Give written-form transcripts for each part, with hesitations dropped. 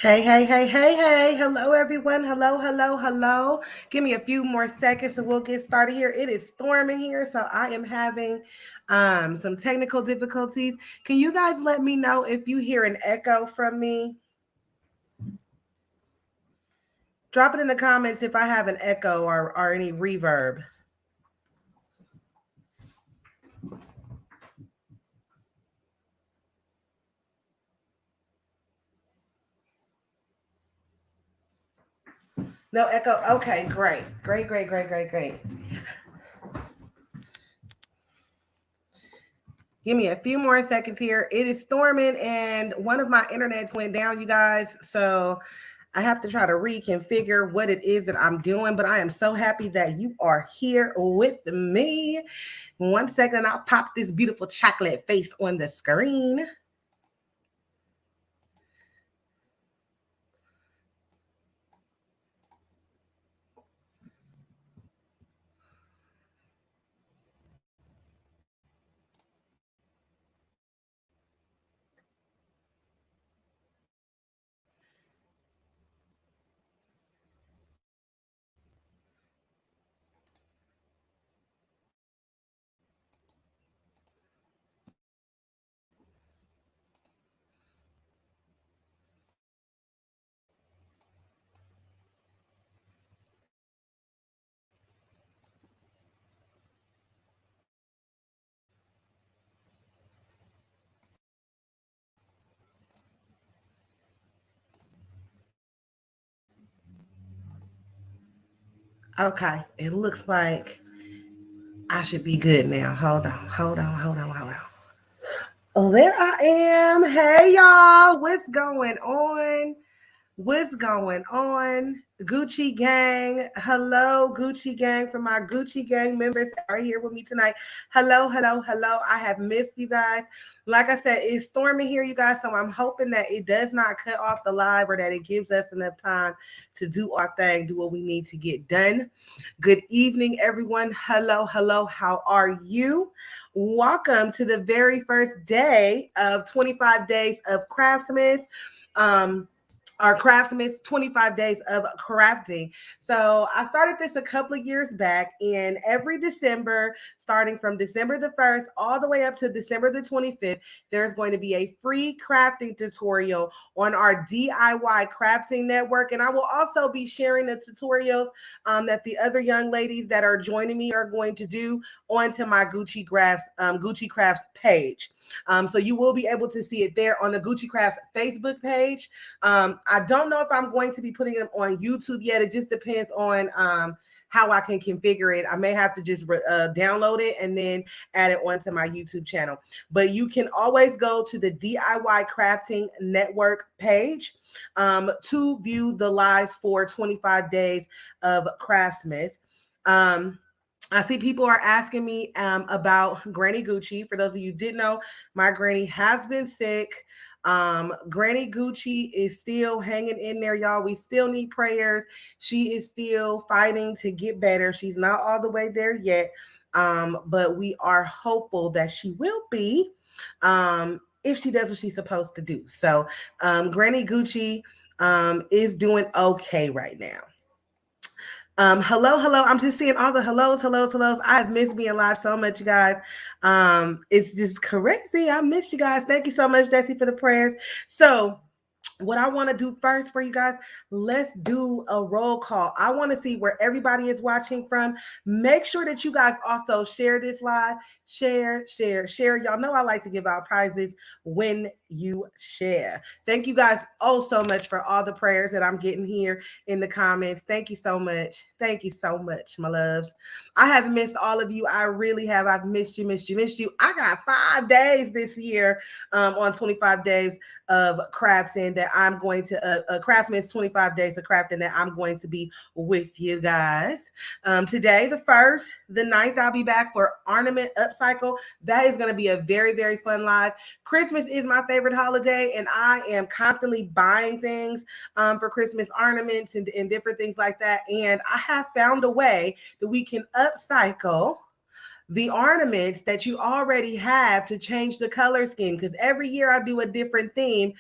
Hey, hey, hey, hey, hey. Hello, everyone. Hello, hello, hello. Give me a few more seconds and we'll get started here. It is storming here, so I am having some technical difficulties. Can you guys let me know if you hear an echo from me? Drop it in the comments if I have an echo or any reverb. No echo. Okay, great. Great, great, great, great, great. Give me a few more seconds here. It is storming and one of my internets went down, you guys. So I have to try to reconfigure what it is that I'm doing, but I am so happy that you are here with me. 1 second, I'll pop this beautiful chocolate face on the screen. Okay, it looks like I should be good now. Hold on, hold on, hold on, hold on. Oh, there I am. Hey, y'all. What's going on? What's going on? Gucci Gang. Hello, Gucci Gang, for my Gucci Gang members that are here with me tonight. Hello, hello, hello. I have missed you guys. Like I said, it's storming here, you guys. So I'm hoping that it does not cut off the live or that it gives us enough time to do our thing, do what we need to get done. Good evening, everyone. Hello, hello. How are you? Welcome to the very first day of 25 days of Craftsmas. Um, our Craftsmas 25 days of crafting. So I started this a couple of years back, and every December, starting from December the 1st all the way up to December the 25th, there's going to be a free crafting tutorial on our DIY crafting network. And I will also be sharing the tutorials that the other young ladies that are joining me are going to do onto my Gucci Crafts page. So you will be able to see it there on the Gucci Crafts Facebook page. I don't know if I'm going to be putting them on YouTube yet. It just depends on how I can configure it. I may have to just download it and then add it onto my YouTube channel. But you can always go to the DIY Crafting Network page to view the lives for 25 days of Craftsmas. I see people are asking me about Granny Gucci. For those of you who didn't know, my granny has been sick. Granny Gucci is still hanging in there, y'all. We still need prayers. She is still fighting to get better. She's not all the way there yet, but we are hopeful that she will be if she does what she's supposed to do. So, Granny Gucci is doing okay right now. Hello, hello. I'm just seeing all the hellos, hellos, hellos. I've missed being live so much, you guys. It's just crazy. I miss you guys. Thank you so much, Jesse, for the prayers. So, what I want to do first for you guys, let's do a roll call. I want to see where everybody is watching from. Make sure that you guys also share this live. Share, share, share. Y'all know I like to give out prizes when you share. Thank you guys so much for all the prayers that I'm getting here in the comments. Thank you so much. Thank you so much, my loves. I have missed all of you. I really have. I've missed you, missed you, missed you. I got 5 days this year on 25 days of crafting that I'm going to Craftsman's 25 days of crafting that I'm going to be with you guys. Today, the 1st, the 9th, I'll be back for Ornament Upcycle. That is going to be a very, very fun live. Christmas is my favorite holiday, and I am constantly buying things for Christmas ornaments and different things like that. And I have found a way that we can upcycle the ornaments that you already have to change the color scheme, because every year I do a different theme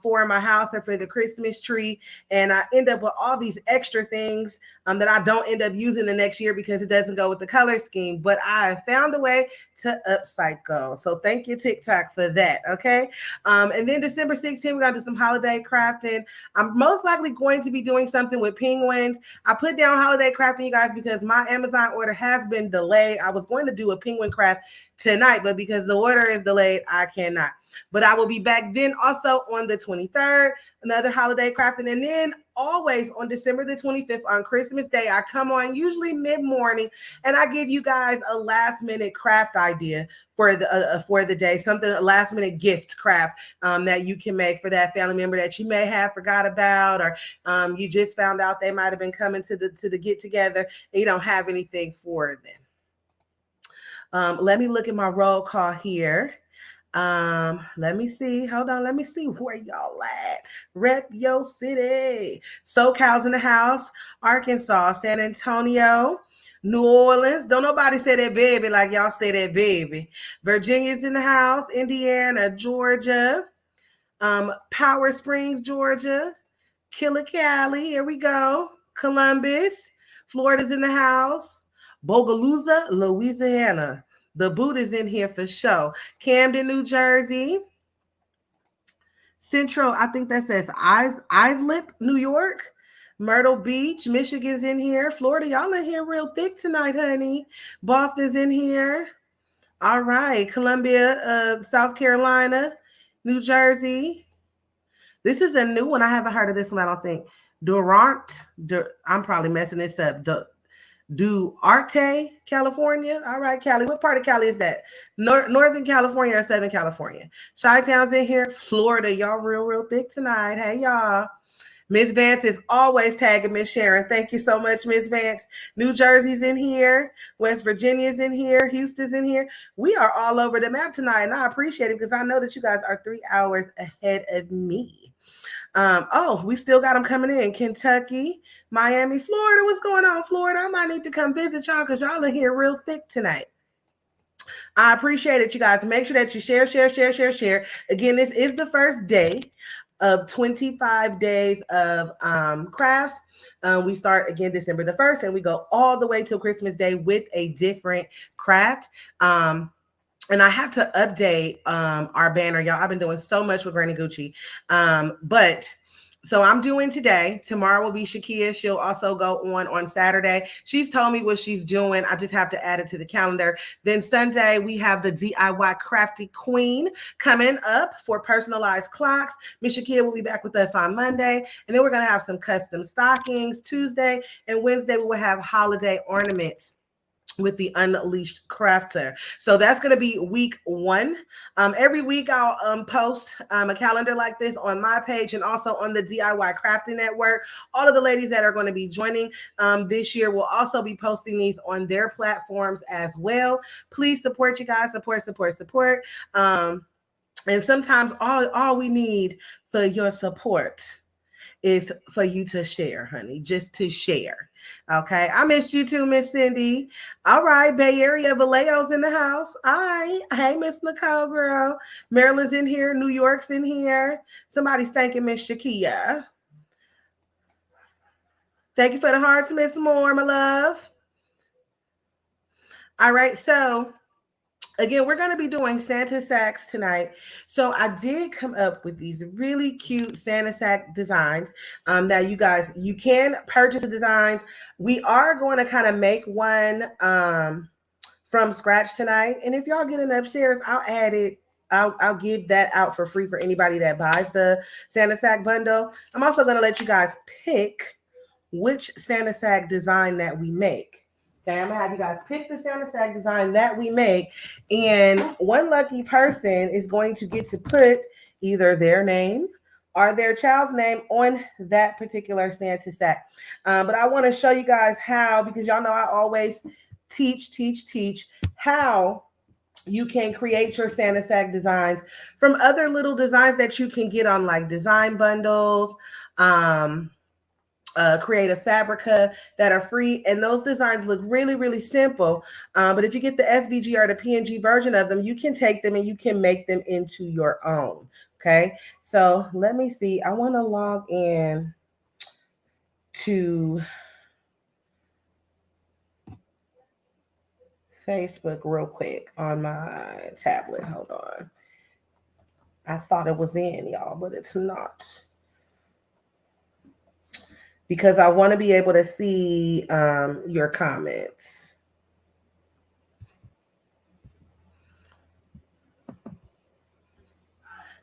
for my house or for the Christmas tree, and I end up with all these extra things that I don't end up using the next year because it doesn't go with the color scheme. But I found a way to upcycle. So thank you, TikTok, for that. Okay. And then December 16th, we're going to do some holiday crafting. I'm most likely going to be doing something with penguins. I put down holiday crafting, you guys, because my Amazon order has been delayed. I was going to do a penguin craft tonight, but because the order is delayed, I cannot. But I will be back then also on the 23rd, another holiday crafting. And then always on December the 25th, on Christmas Day, I come on usually mid-morning and I give you guys a last minute craft idea for the day, something, a last minute gift craft that you can make for that family member that you may have forgot about, or you just found out they might have been coming to the get together and you don't have anything for them. Let me look at my roll call here. Let me see. Hold on. Let me see where y'all at. Rep your city. SoCal's in the house. Arkansas, San Antonio, New Orleans. Don't nobody say that baby like y'all say that baby. Virginia's in the house. Indiana, Georgia, Power Springs, Georgia, Killicali. Here we go. Columbus, Florida's in the house. Bogalusa, Louisiana. The boot is in here for sure. Camden, New Jersey. Central, I think that says Islip, New York. Myrtle Beach, Michigan's in here. Florida, y'all in here real thick tonight, honey. Boston's in here. All right. Columbia, South Carolina, New Jersey. This is a new one. I haven't heard of this one, I don't think. Durant. I'm probably messing this up. Duarte, California. All right, Cali. What part of Cali is that? Northern California or Southern California? Chi-Town's in here. Florida. Y'all real thick tonight. Hey, y'all. Miss Vance is always tagging Miss Sharon. Thank you so much, Miss Vance. New Jersey's in here. West Virginia's in here. Houston's in here. We are all over the map tonight, and I appreciate it because I know that you guys are 3 hours ahead of me. We still got them coming in. Kentucky, Miami, Florida. What's going on, Florida? I might need to come visit y'all because y'all are here real thick tonight. I appreciate it, you guys. Make sure that you share. Again, this is the first day of 25 days of crafts. We start again December the 1st, and we go all the way till Christmas Day with a different craft. And I have to update our banner, y'all. I've been doing so much with Granny Gucci. So I'm doing today. Tomorrow will be Shakia. She'll also go on Saturday. She's told me what she's doing. I just have to add it to the calendar. Then Sunday, we have the DIY Crafty Queen coming up for personalized clocks. Miss Shakia will be back with us on Monday. And then we're going to have some custom stockings Tuesday. And Wednesday, we will have holiday ornaments with the Unleashed Crafter. So that's going to be week 1. Every week I'll post a calendar like this on my page and also on the DIY Crafting Network. All of the ladies that are going to be joining this year will also be posting these on their platforms as well. Please support, you guys. Support. And sometimes all we need for your support is for you to share, honey, just to share. Okay. I missed you too, Miss Cindy. All right. Bay Area, Vallejo's in the house. All right. Hey, Miss Nicole, girl. Maryland's in here. New York's in here. Somebody's thanking Miss Shakia. Thank you for the hearts, Miss Moore, my love. All right. So again, we're going to be doing Santa sacks tonight. So I did come up with these really cute Santa sack designs that you can purchase the designs. We are going to kind of make one from scratch tonight. And if y'all get enough shares, I'll add it. I'll give that out for free for anybody that buys the Santa sack bundle. I'm also going to let you guys pick which Santa sack design that we make. Okay, I'm going to have you guys pick the Santa sack design that we make, and one lucky person is going to get to put either their name or their child's name on that particular Santa sack. But I want to show you guys how, because y'all know I always teach how you can create your Santa sack designs from other little designs that you can get on like design bundles, Creative Fabrica that are free, and those designs look really, really simple. But if you get the SVG or the PNG version of them, you can take them and you can make them into your own. Okay, so let me see. I want to log in to Facebook real quick on my tablet. Hold on. I thought it was in, y'all, but it's not. Because I want to be able to see your comments.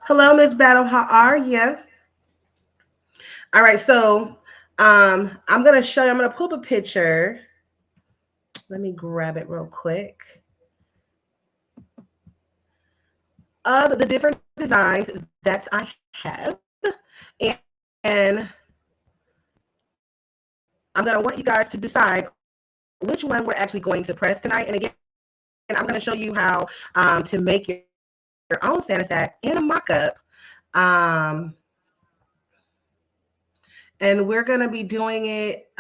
Hello, Miss Battle. How are you? All right, so I'm gonna show you. I'm gonna pull up a picture. Let me grab it real quick of the different designs that I have, and I'm gonna want you guys to decide which one we're actually going to press tonight. And again, I'm gonna show you how to make your own Santa sack in a mock-up. And we're gonna be doing it.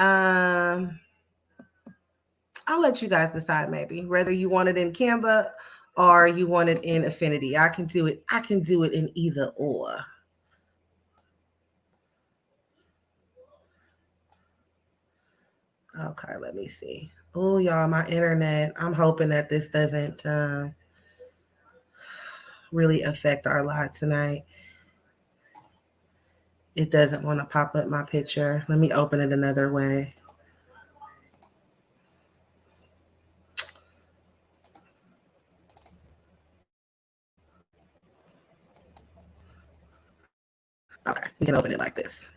I'll let you guys decide maybe whether you want it in Canva or you want it in Affinity. I can do it. I can do it in either or. Okay, let me see. Oh, y'all, my internet. I'm hoping that this doesn't really affect our live tonight. It doesn't want to pop up my picture. Let me open it another way. Okay, we can open it like this.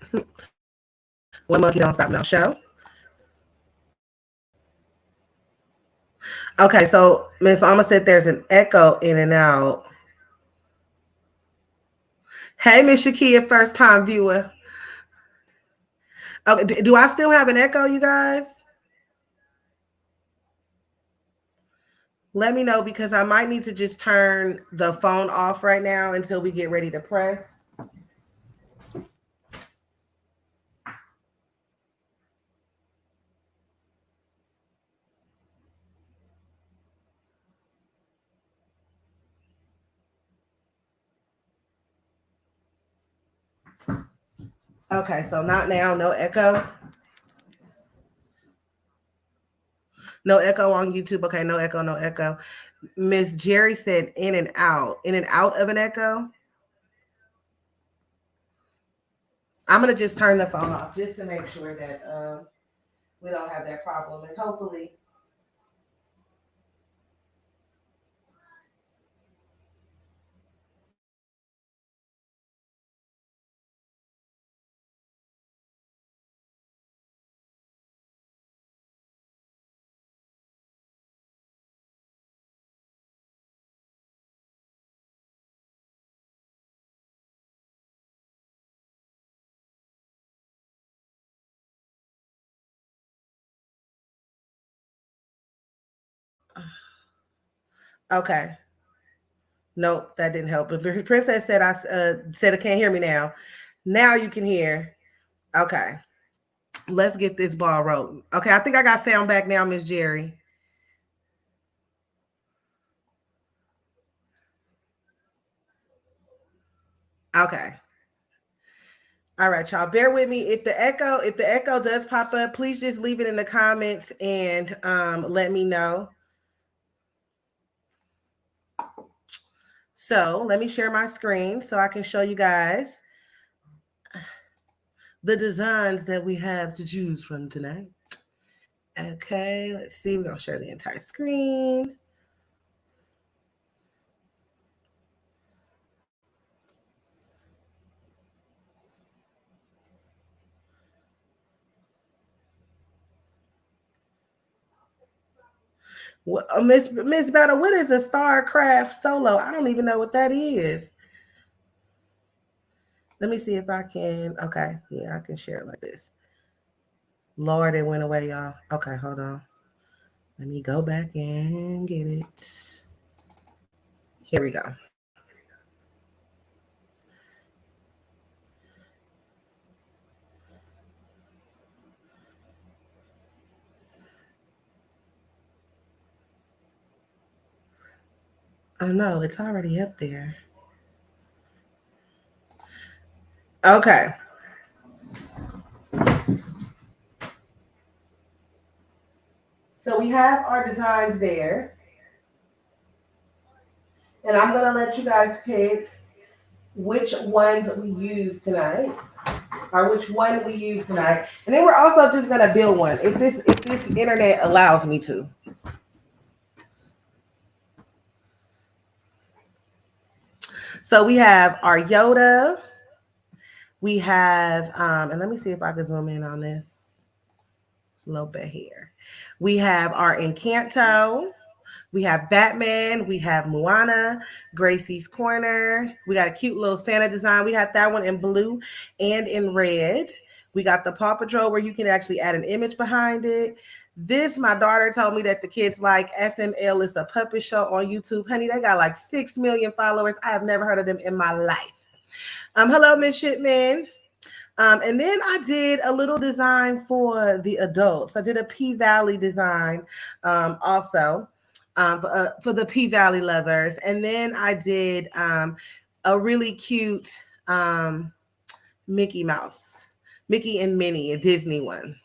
One monkey don't stop no show. Okay, so Miss Alma said there's an echo in and out. Hey, Miss Shakia, first time viewer. Okay, do I still have an echo, you guys? Let me know because I might need to just turn the phone off right now until we get ready to press. Okay, so not now, no echo. No echo on YouTube. Okay, no echo, no echo. Miss Jerry said in and out of an echo. I'm gonna just turn the phone off just to make sure that we don't have that problem, and hopefully. Okay. Nope, that didn't help. But Princess said I can't hear me now. Now you can hear. Okay. Let's get this ball rolling. Okay, I think I got sound back now, Miss Jerry. Okay. All right, y'all. Bear with me. If the echo does pop up, please just leave it in the comments and let me know. So let me share my screen so I can show you guys the designs that we have to choose from tonight. Okay, let's see. We're gonna share the entire screen. Miss Battle, what is a StarCraft solo? I don't even know what that is. Let me see if I can. Okay, yeah, I can share it like this. Lord, it went away, y'all. Okay, hold on. Let me go back and get it. Here we go. Oh no, it's already up there. Okay. So we have our designs there. And I'm going to let you guys pick which ones we use tonight. Or which one we use tonight. And then we're also just going to build one if this internet allows me to. So we have our Yoda. We have, and let me see if I can zoom in on this a little bit here. We have our Encanto. We have Batman. We have Moana, Gracie's Corner. We got a cute little Santa design. We have that one in blue and in red. We got the Paw Patrol where you can actually add an image behind it. This, my daughter told me that the kids like SML is a puppet show on YouTube. Honey, they got like 6 million followers. I have never heard of them in my life. Hello, Miss Shipman. And then I did a little design for the adults. I did a P Valley design also for the P Valley lovers. And then I did a really cute Mickey Mouse, Mickey and Minnie, a Disney one.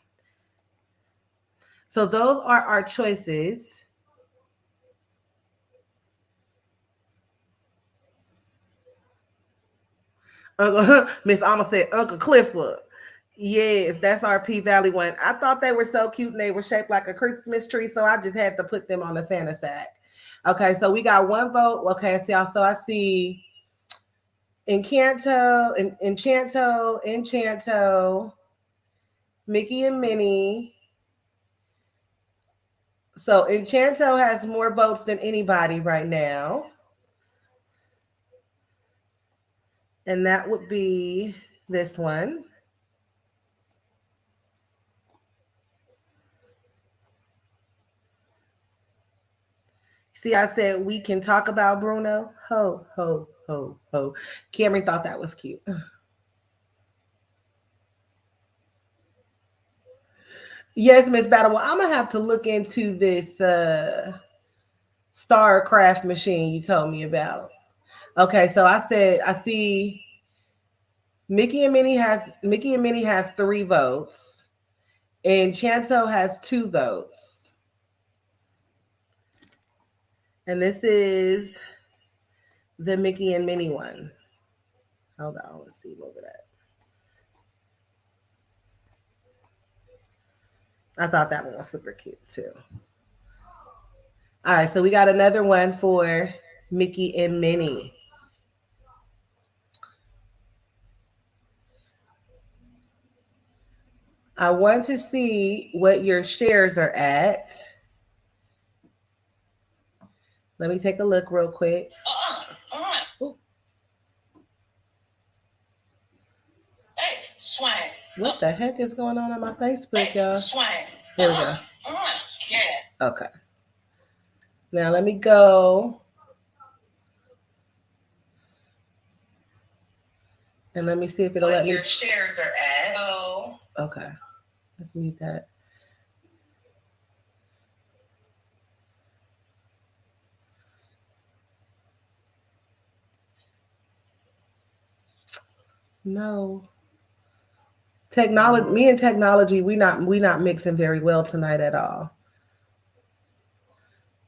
So those are our choices. Miss Alma said Uncle Clifford. Yes, that's our P Valley one. I thought they were so cute and they were shaped like a Christmas tree, so I just had to put them on the Santa sack. Okay, so we got one vote. Okay, so I see Enchanto, Mickey and Minnie. So Enchanto has more votes than anybody right now. And that would be this one. See, I said we can talk about Bruno. Ho, ho, ho, ho. Cameron thought that was cute. Yes, Miss Battle. Well, I'm gonna have to look into this star craft machine you told me about. Okay, so I said I see Mickey and Minnie has 3 votes, and Chanto has 2 votes. And this is the Mickey and Minnie one. Hold on, let's see what that. I thought that one was super cute too. All right, so we got another one for Mickey and Minnie. I want to see what your shares are at. Let me take a look real quick. Ooh. Hey, swine. What the heck is going on my Facebook, y'all? Swine. Here we go. Yeah. Okay. Now let me go. And let me see if it'll let me. Your shares are at. Oh. Okay. Let's mute that. No. Technology, me and technology, we not mixing very well tonight at all.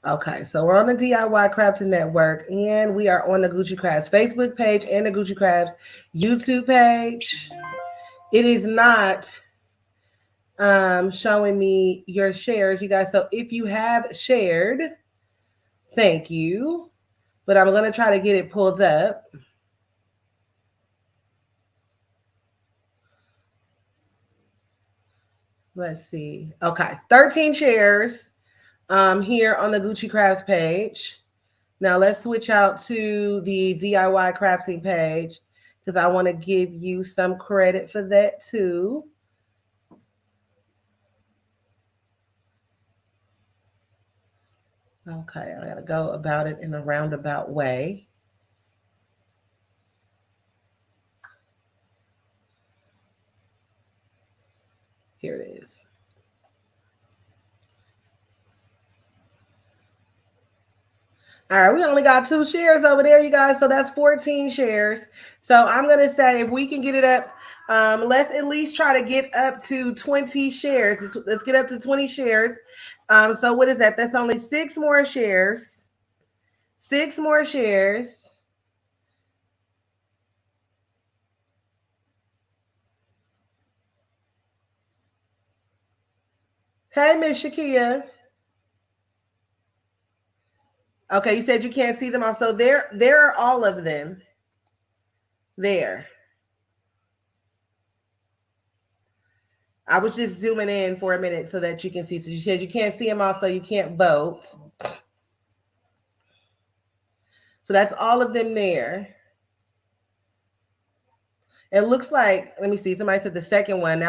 Okay, so we're on the DIY Crafting Network, and we are on the Gucci Crafts Facebook page and the Gucci Crafts YouTube page. It is not showing me your shares, you guys. So if you have shared, thank you. But I'm going to try to get it pulled up. Let's see. Okay, 13 shares here on the Gucci Crafts page. Now let's switch out to the DIY crafting page because I want to give you some credit for that too. Okay, I gotta go about it in a roundabout way. Here it is. All right, we only got 2 shares over there, you guys. So that's 14 shares. So I'm gonna say if we can get it up, let's at least try to get up to 20 shares. Let's get up to 20 shares. So what is that? That's only 6 more shares. 6 more shares. Hey, Miss Shakia. Okay, you said you can't see them all. So there are all of them. There. I was just zooming in for a minute so that you can see. So you said you can't see them all, so you can't vote. So that's all of them there. It looks like, let me see, somebody said the second one,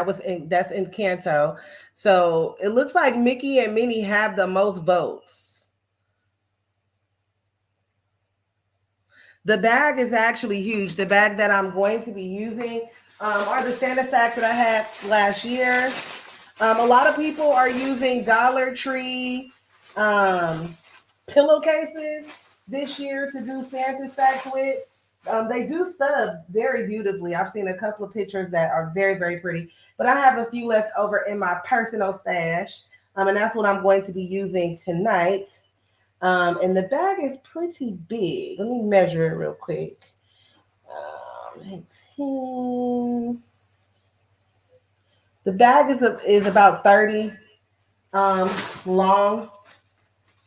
that's in Kanto. So it looks like Mickey and Minnie have the most votes. The bag is actually huge. The bag that I'm going to be using are the Santa sacks that I had last year. A lot of people are using Dollar Tree pillowcases this year to do Santa sacks with. They do stub very beautifully. I've seen a couple of pictures that are very, very pretty. But I have a few left over in my personal stash. And that's what I'm going to be using tonight. And the bag is pretty big. Let me measure it real quick. 19. The bag is about 30 long.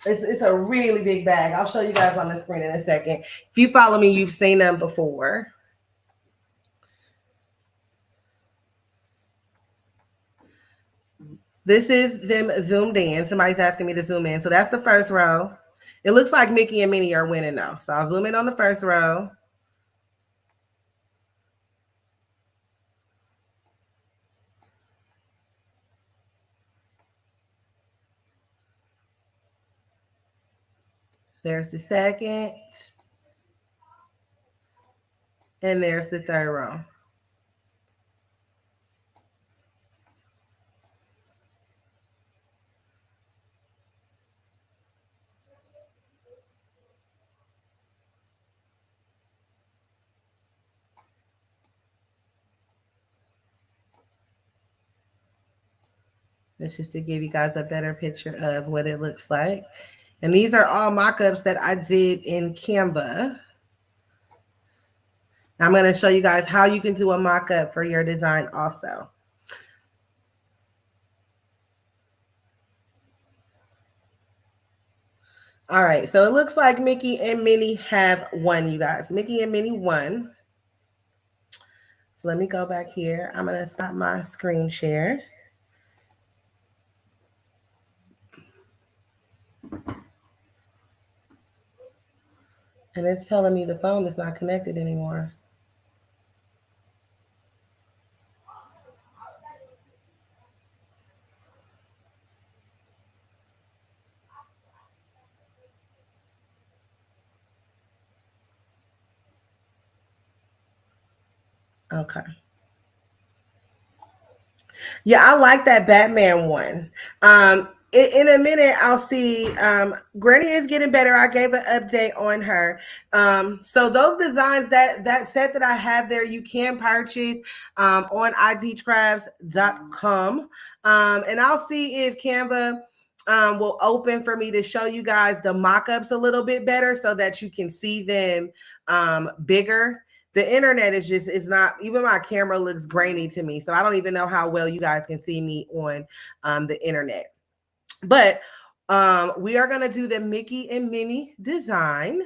It's a really big bag. I'll show you guys on the screen in a second. If you follow me, you've seen them before. This is them zoomed in. Somebody's asking me to zoom in. So that's the first row. It looks like Mickey and Minnie are winning though. So I'll zoom in on the first row. There's the second. And there's the third row. That's just to give you guys a better picture of what it looks like. And these are all mock-ups that I did in Canva. I'm going to show you guys how you can do a mock-up for your design also. All right, so it looks like Mickey and Minnie have won, you guys. Mickey and Minnie won. So let me go back here. I'm going to stop my screen share. And it's telling me the phone is not connected anymore. Okay. Yeah, I like that Batman one. In a minute, I'll see. Granny is getting better. I gave an update on her. So those designs, that set that I have there, you can purchase on iteachcrafts.com. And I'll see if Canva will open for me to show you guys the mock-ups a little bit better so that you can see them bigger. The internet is not, even my camera looks grainy to me. So I don't even know how well you guys can see me on the internet. But we are going to do the Mickey and Minnie design.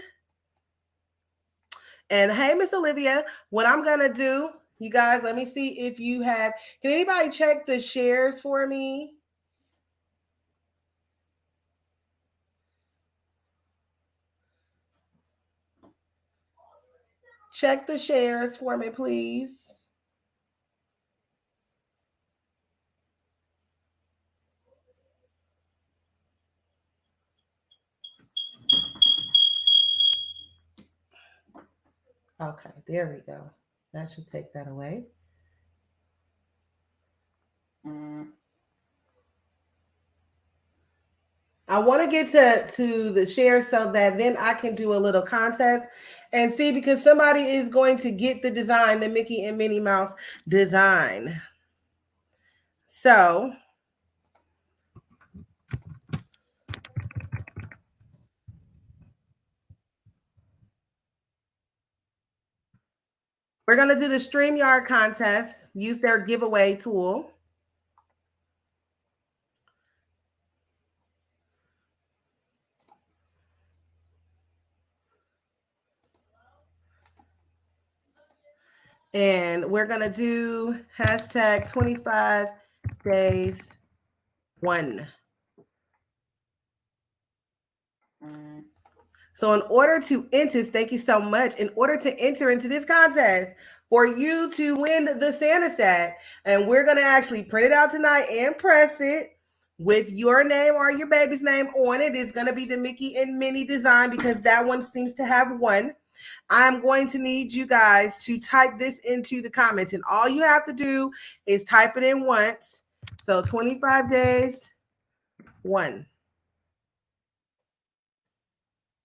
And hey, Miss Olivia, what I'm going to do, you guys, let me see if you have, can anybody check the shares for me? Check the shares for me, please. Okay, there we go. That should take that away. I want to get to the share so that then I can do a little contest and see, because somebody is going to get the design, the Mickey and Minnie Mouse design. So we're going to do the StreamYard contest. Use their giveaway tool. And we're going to do hashtag 25 days one. So in order to enter, thank you so much. In order to enter into this contest, for you to win the Santa set, and we're going to actually print it out tonight and press it with your name or your baby's name on it. It's going to be the Mickey and Minnie design, because that one seems to have one. I'm going to need you guys to type this into the comments, and all you have to do is type it in once. So 25 days, one.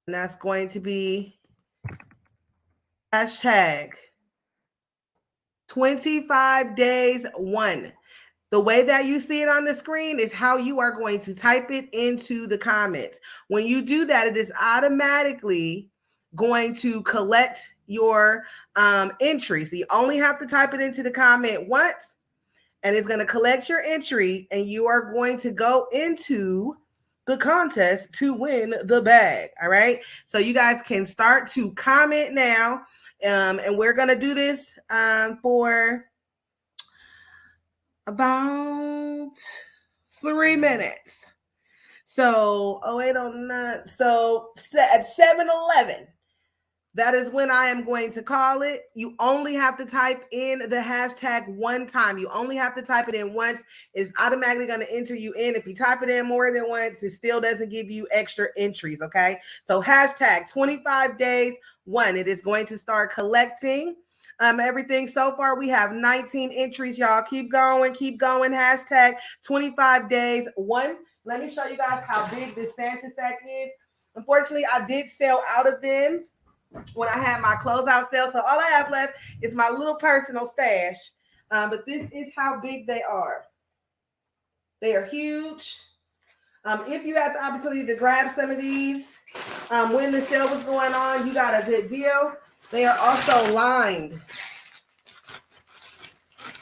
And that's going to be hashtag 25 days one. The way that you see it on the screen is how you are going to type it into the comments. When you do that, it is automatically going to collect your entry. So you only have to type it into the comment once, and it's going to collect your entry, and you are going to go into the contest to win the bag. All right. So you guys can start to comment now. And we're going to do this for about 3 minutes. So 0809. So at 7:11. That is when I am going to call it. You only have to type in the hashtag one time. You only have to type it in once. It's automatically going to enter you in. If you type it in more than once, it still doesn't give you extra entries, okay? So hashtag 25 days one. It is going to start collecting everything. So far, we have 19 entries, y'all. Keep going, keep going. Hashtag 25 days one. Let me show you guys how big this Santa sack is. Unfortunately, I did sell out of them when I had my closeout sale. So all I have left is my little personal stash. But this is how big they are. They are huge. If you had the opportunity to grab some of these when the sale was going on, you got a good deal. They are also lined.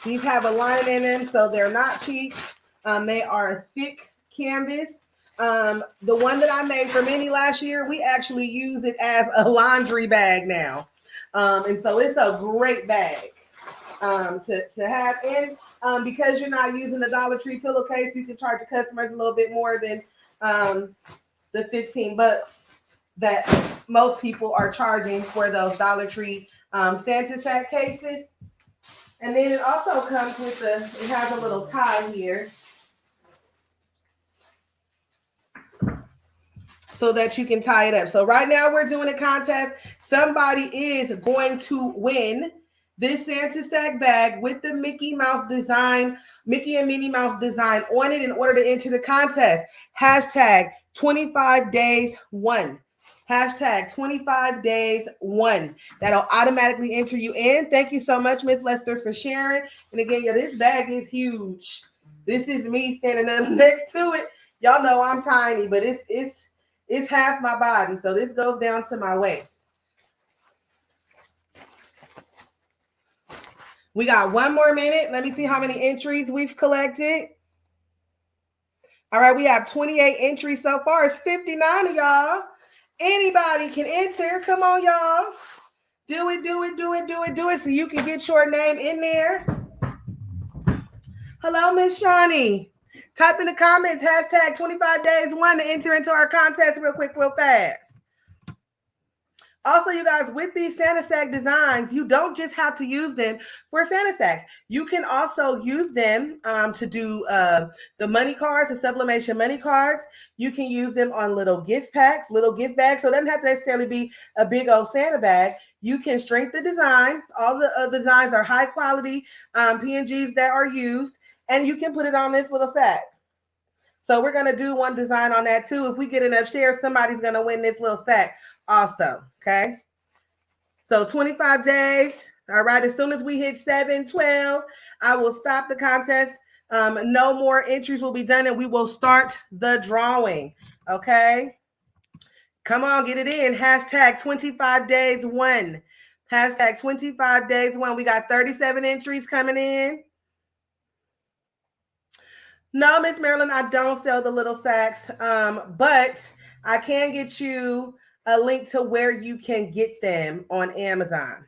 These have a line in them, so they're not cheap. They are a thick canvas. The one that I made for Minnie last year, we actually use it as a laundry bag now. And so it's a great bag to have. And because you're not using the Dollar Tree pillowcase, you can charge the customers a little bit more than the $15 that most people are charging for those Dollar Tree Santa sack cases. And then it also comes with it has a little tie here, so that you can tie it up. So right now we're doing a contest. Somebody is going to win this Santa sack bag with the Mickey Mouse design, Mickey and Minnie Mouse design on it in order to enter the contest. Hashtag 25 days one. Hashtag 25 days one. That'll automatically enter you in. Thank you so much, Miss Lester, for sharing. And again, yeah, this bag is huge. This is me standing up next to it. Y'all know I'm tiny, but it's half my body, so this goes down to my waist. We got 1 more minute. Let me see how many entries we've collected. All right, we have 28 entries so far. It's 59 of y'all. Anybody can enter. Come on, y'all. Do it, do it, do it, do it, do it, so you can get your name in there. Hello, Miss Shawnee. Type in the comments, hashtag 25 days one to enter into our contest real quick, real fast. Also, you guys, with these Santa sack designs, you don't just have to use them for Santa sacks. You can also use them to do the money cards, the sublimation money cards. You can use them on little gift packs, little gift bags. So it doesn't have to necessarily be a big old Santa bag. You can shrink the design. All the designs are high quality PNGs that are used, and you can put it on this little sack. So we're going to do one design on that too. If we get enough shares, somebody's going to win this little sack also. Okay. So 25 days. All right. As soon as we hit 7/12, I will stop the contest. No more entries will be done and we will start the drawing. Okay. Come on, get it in. Hashtag 25 days one. Hashtag 25 days one. We got 37 entries coming in. No, Miss Marilyn, I don't sell the little sacks, but I can get you a link to where you can get them on Amazon.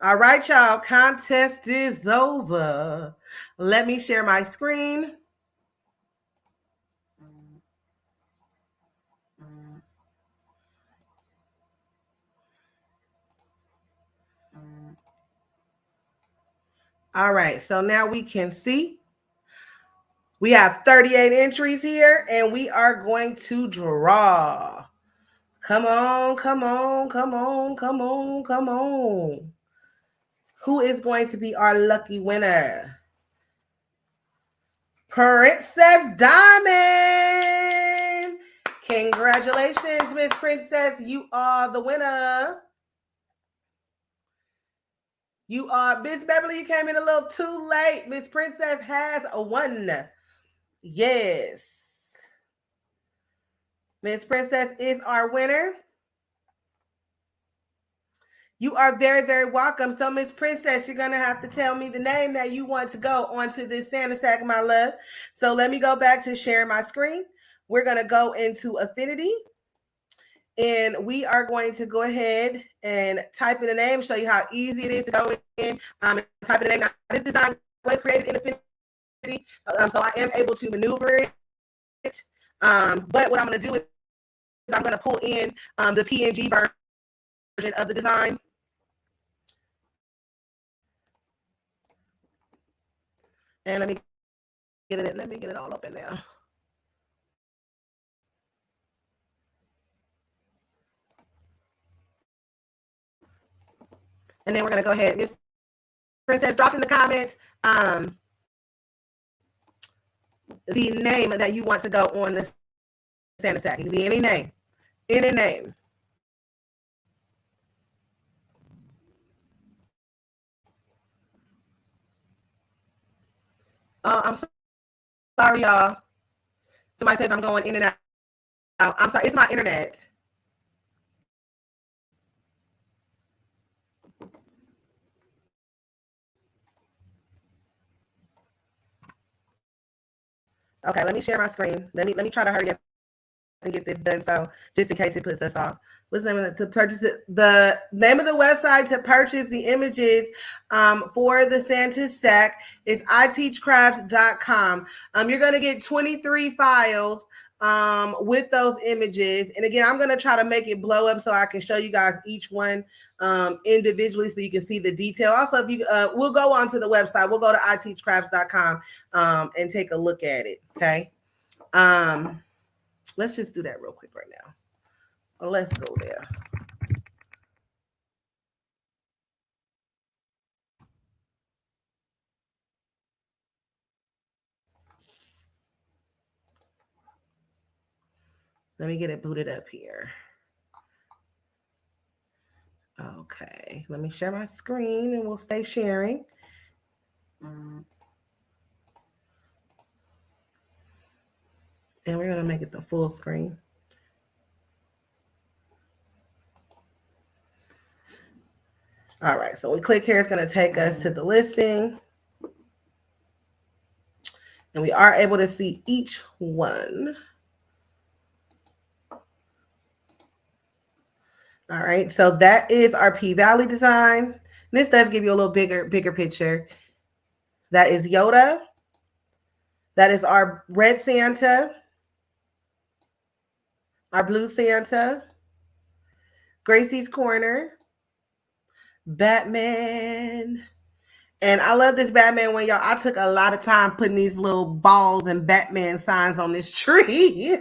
All right, y'all. Contest is over. Let me share my screen. All right, so now we can see. We have 38 entries here, and we are going to draw. Come on, come on, come on, come on, come on. Who is going to be our lucky winner? Princess Diamond. Congratulations, Miss Princess. You are the winner. You are Miss Beverly. You came in a little too late. Miss Princess has won. Yes. Miss Princess is our winner. You are very, very welcome. So, Miss Princess, you're going to have to tell me the name that you want to go onto this Santa sack, my love. So let me go back to sharing my screen. We're going to go into Affinity. And we are going to go ahead and type in the name, show you how easy it is to go in and type in the name. Now, this design was created in Affinity, so I am able to maneuver it. But what I'm going to do is I'm going to pull in the PNG version of the design. And let me get it all up in there. And then we're going to go ahead. Miss Princess, drop in the comments the name that you want to go on the Santa sack. It can be any name. Any name. I'm sorry, y'all. Somebody says I'm going in and out. I'm sorry. It's my internet. Okay, let me share my screen. Let me try to hurry up and get this done. So just in case it puts us off. What's the name of it? To purchase it? The name of the website to purchase the images for the Santa sack is iteachcrafts.com. You're going to get 23 files with those images. And again, I'm going to try to make it blow up so I can show you guys each one individually so you can see the detail. Also, if you we'll go onto the website. We'll go to iteachcrafts.com and take a look at it. Okay. Let's just do that real quick right now. Let's go there. Let me get it booted up here. Okay, let me share my screen and we'll stay sharing. And we're going to make it the full screen. All right, so we click here. It's going to take us to the listing. And we are able to see each one. All right, so that is our P-Valley design. And this does give you a little bigger picture. That is Yoda. That is our red Santa, our blue Santa, Gracie's Corner, Batman. And I love this Batman one, y'all. I took a lot of time putting these little balls and Batman signs on this tree.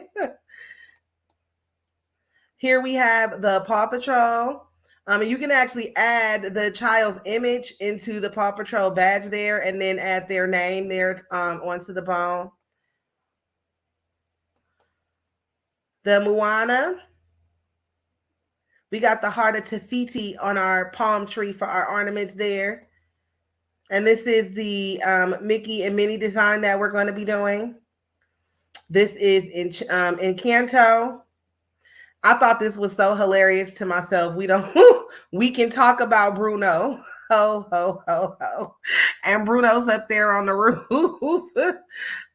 Here we have the Paw Patrol. You can actually add the child's image into the Paw Patrol badge there, and then add their name there onto the bone. The Moana. We got the heart of Tafiti on our palm tree for our ornaments there. And this is the Mickey and Minnie design that we're going to be doing. This is in Canto. I thought this was so hilarious to myself. We can talk about Bruno. Ho, ho, ho, ho. And Bruno's up there on the roof.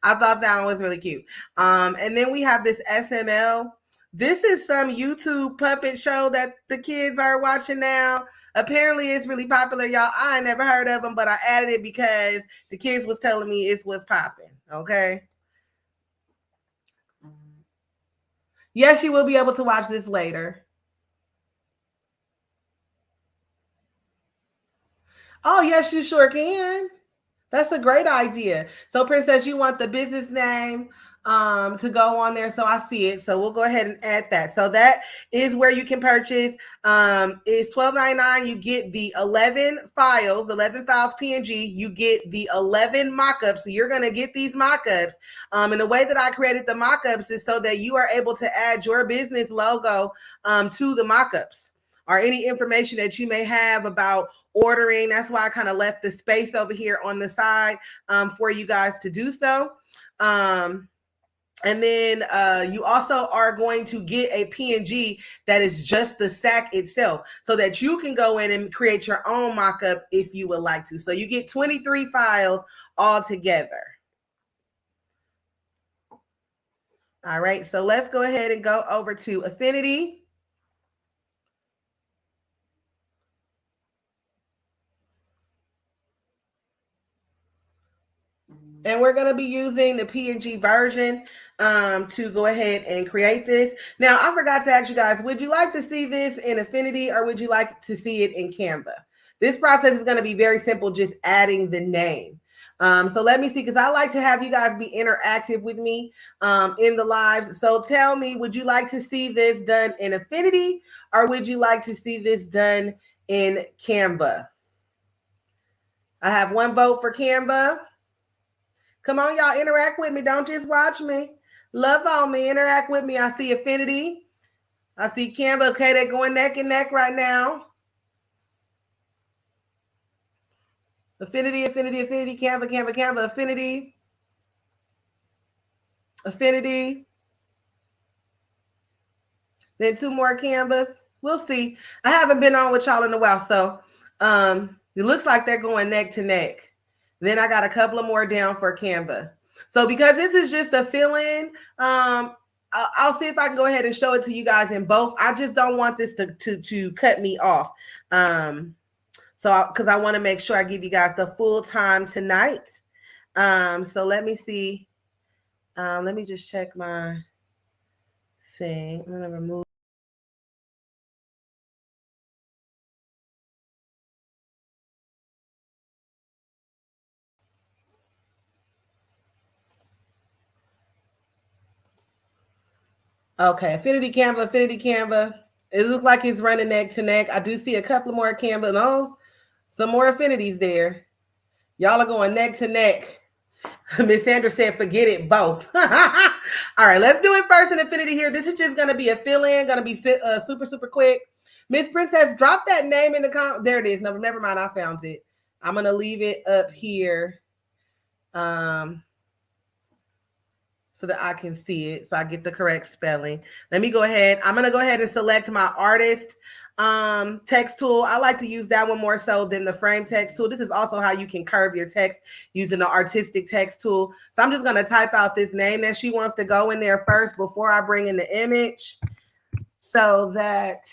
I thought that one was really cute. And then we have this SML. This is some YouTube puppet show that the kids are watching now. Apparently it's really popular, y'all. I ain't never heard of them, but I added it because the kids was telling me it was popping. Okay. Yes, you will be able to watch this later. Oh, yes, you sure can. That's a great idea. So, Princess, you want the business name to go on there. So I see it. So we'll go ahead and add that. So that is where you can purchase. It's $12.99. You get the 11 files PNG. You get the 11 mock-ups. So you're going to get these mock-ups. And the way that I created the mock-ups is so that you are able to add your business logo to the mock-ups, or any information that you may have about ordering. That's why I kind of left the space over here on the side for you guys to do so. And then you also are going to get a PNG that is just the sack itself, so that you can go in and create your own mock-up if you would like to. So you get 23 files all together. All right, so let's go ahead and go over to Affinity. And we're going to be using the PNG version to go ahead and create this. Now, I forgot to ask you guys, would you like to see this in Affinity, or would you like to see it in Canva? This process is going to be very simple, just adding the name. So let me see, because I like to have you guys be interactive with me in the lives. So tell me, would you like to see this done in Affinity, or would you like to see this done in Canva? I have one vote for Canva. Come on, y'all, interact with me. Don't just watch me. Love on me. Interact with me. I see Affinity. I see Canva. Okay, they're going neck and neck right now. Affinity, Affinity, Affinity, Canva, Canva, Canva, Affinity. Affinity. Then two more Canvas. We'll see. I haven't been on with y'all in a while, so it looks like they're going neck to neck. Then I got a couple of more down for Canva. So because this is just a fill-in, I'll see if I can go ahead and show it to you guys in both. I just don't want this to cut me off. So because I want to make sure I give you guys the full time tonight. So let me see. Let me just check my thing. I'm gonna remove. Okay, Affinity Canva, Affinity Canva. It looks like it's running neck to neck. I do see a couple more Canva loans, some more affinities there. Y'all are going neck to neck. Miss Sandra said, forget it both. All right, let's do it first in Affinity here. This is just going to be a fill-in, going to be super, super quick. Miss Princess, drop that name in the comment. There it is. No, never mind. I found it. I'm going to leave it up here. So that I can see it, so I get the correct spelling. Let me go ahead. I'm going to go ahead and select my artist text tool. I like to use that one more so than the frame text tool. This is also how you can curve your text using the artistic text tool. So I'm just going to type out this name that she wants to go in there first before I bring in the image, so that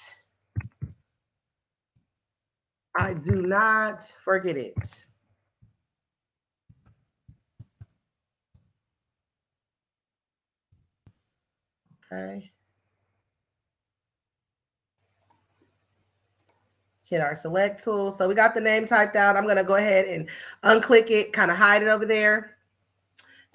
I do not forget it. Okay. Hit our select tool. So we got the name typed out. I'm going to go ahead and unclick it, kind of hide it over there.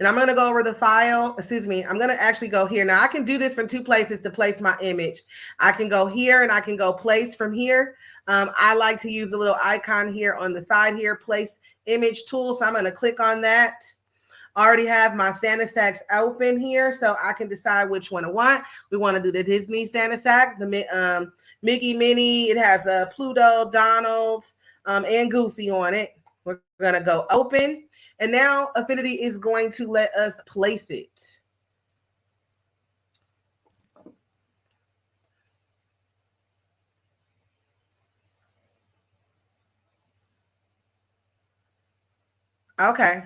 And I'm going to go over the file. Excuse me. I'm going to actually go here. Now I can do this from two places to place my image. I can go here and I can go place from here. I like to use the little icon here on the side here, place image tool. So I'm going to click on that. I already have my Santa Sacks open here, so I can decide which one I want. We want to do the Disney Santa Sack, the Mickey Minnie. It has a Pluto, Donald, and Goofy on it. We're going to go open. And now Affinity is going to let us place it. Okay.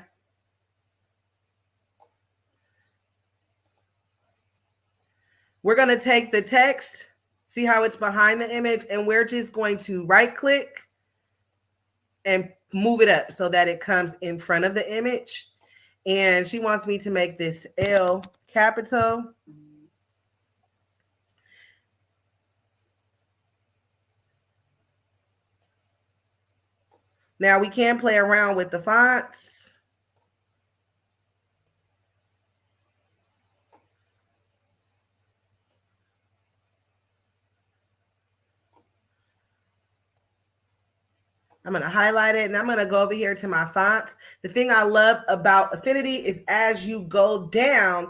We're going to take the text, see how it's behind the image, and we're just going to right click and move it up so that it comes in front of the image. And she wants me to make this L capital. Now we can play around with the fonts. I'm going to highlight it and I'm going to go over here to my fonts. The thing I love about Affinity is as you go down,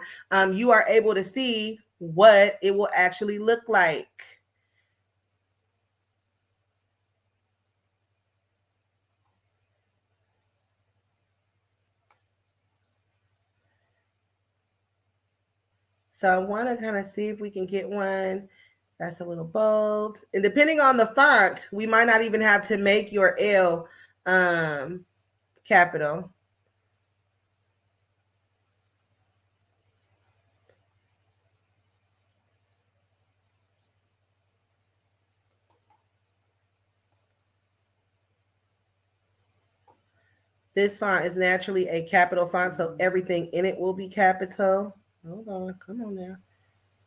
you are able to see what it will actually look like. So I want to kind of see if we can get one that's a little bold. And depending on the font, we might not even have to make your L capital. This font is naturally a capital font, so everything in it will be capital. Hold on, come on now.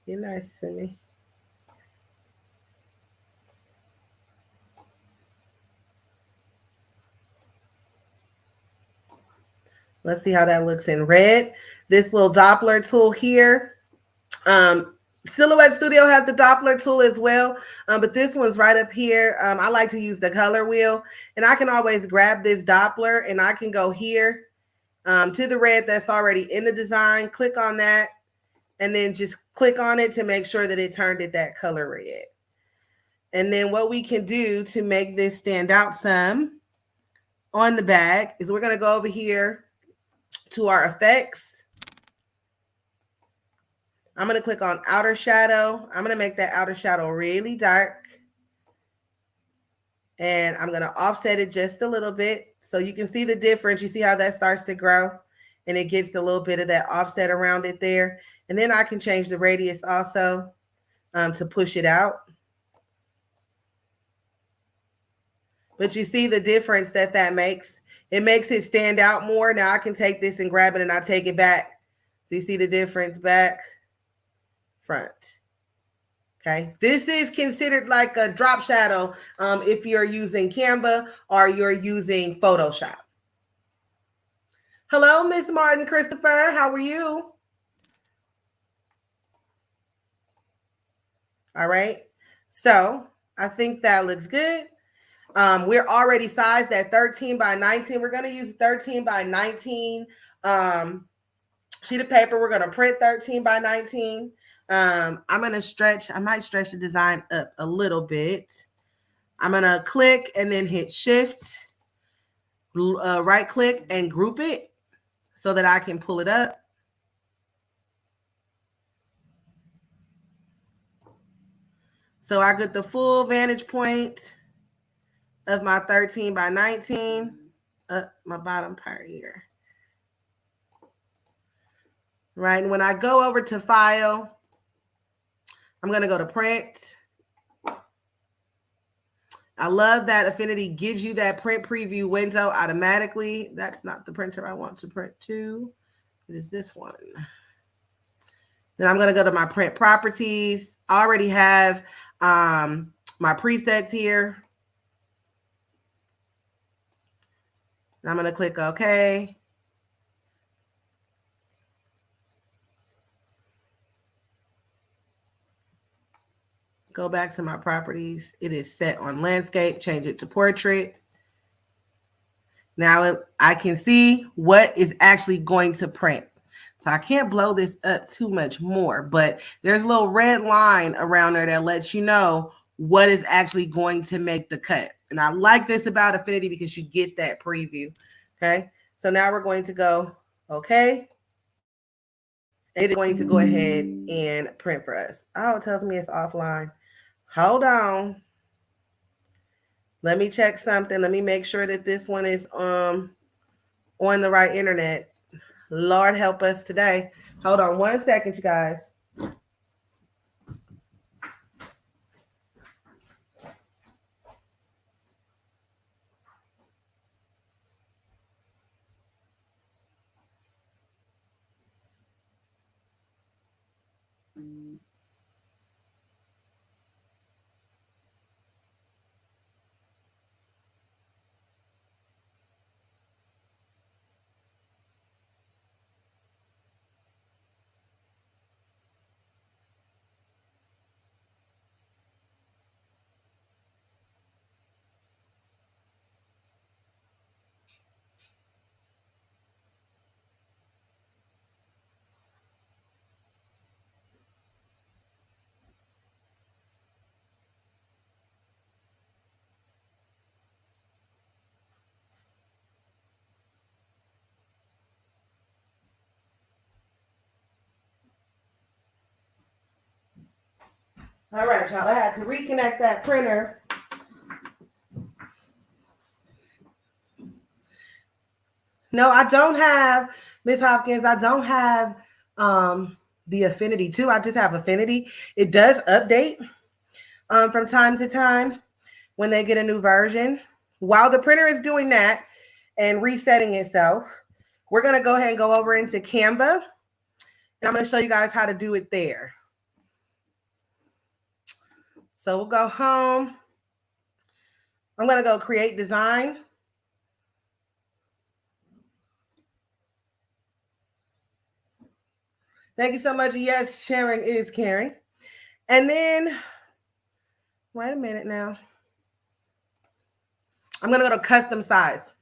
Be nice to me. Let's see how that looks in red. This little Doppler tool here. Silhouette Studio has the Doppler tool as well, but this one's right up here. I like to use the color wheel, and I can always grab this Doppler, and I can go here to the red that's already in the design. Click on that, and then just click on it to make sure that it turned it that color red. And then what we can do to make this stand out some on the bag is we're going to go over here to our effects. I'm going to click on outer shadow. I'm going to make that outer shadow really dark. And I'm going to offset it just a little bit so you can see the difference. You see how that starts to grow and it gets a little bit of that offset around it there. And then I can change the radius also to push it out. But you see the difference that makes. It makes it stand out more. Now I can take this and grab it and I take it back. So you see the difference back, front. Okay, this is considered like a drop shadow if you're using Canva or you're using Photoshop. Hello, Miss Martin Christopher. How are you? All right. So I think that looks good. We're already sized at 13 by 19. We're going to use 13 by 19 sheet of paper. We're going to print 13 by 19. I'm going to stretch. I might stretch the design up a little bit. I'm going to click and then hit shift, right click and group it so that I can pull it up. So I get the full vantage point of my 13 by 19 up my bottom part here. Right. And when I go over to file, I'm going to go to print. I love that Affinity gives you that print preview window automatically. That's not the printer I want to print to. It is this one. Then I'm going to go to my print properties. I already have my presets here. And I'm going to click OK. Go back to my properties. It is set on landscape. Change it to portrait. Now I can see what is actually going to print. So I can't blow this up too much more, but there's a little red line around there that lets you know what is actually going to make the cut. And I like this about Affinity because you get that preview. Okay. So now we're going to go, okay. And it is going to go ahead and print for us. Oh, it tells me it's offline. Hold on. Let me check something. Let me make sure that this one is on the right internet. Lord help us today. Hold on 1 second, you guys. All right, y'all. I had to reconnect that printer. No, I don't have, Miss Hopkins, I don't have the Affinity 2. I just have Affinity. It does update from time to time when they get a new version. While the printer is doing that and resetting itself, we're going to go ahead and go over into Canva. And I'm going to show you guys how to do it there. So we'll go home. I'm going to go create design. Thank you so much. Yes, sharing is caring. And then, wait a minute now. I'm going to go to custom size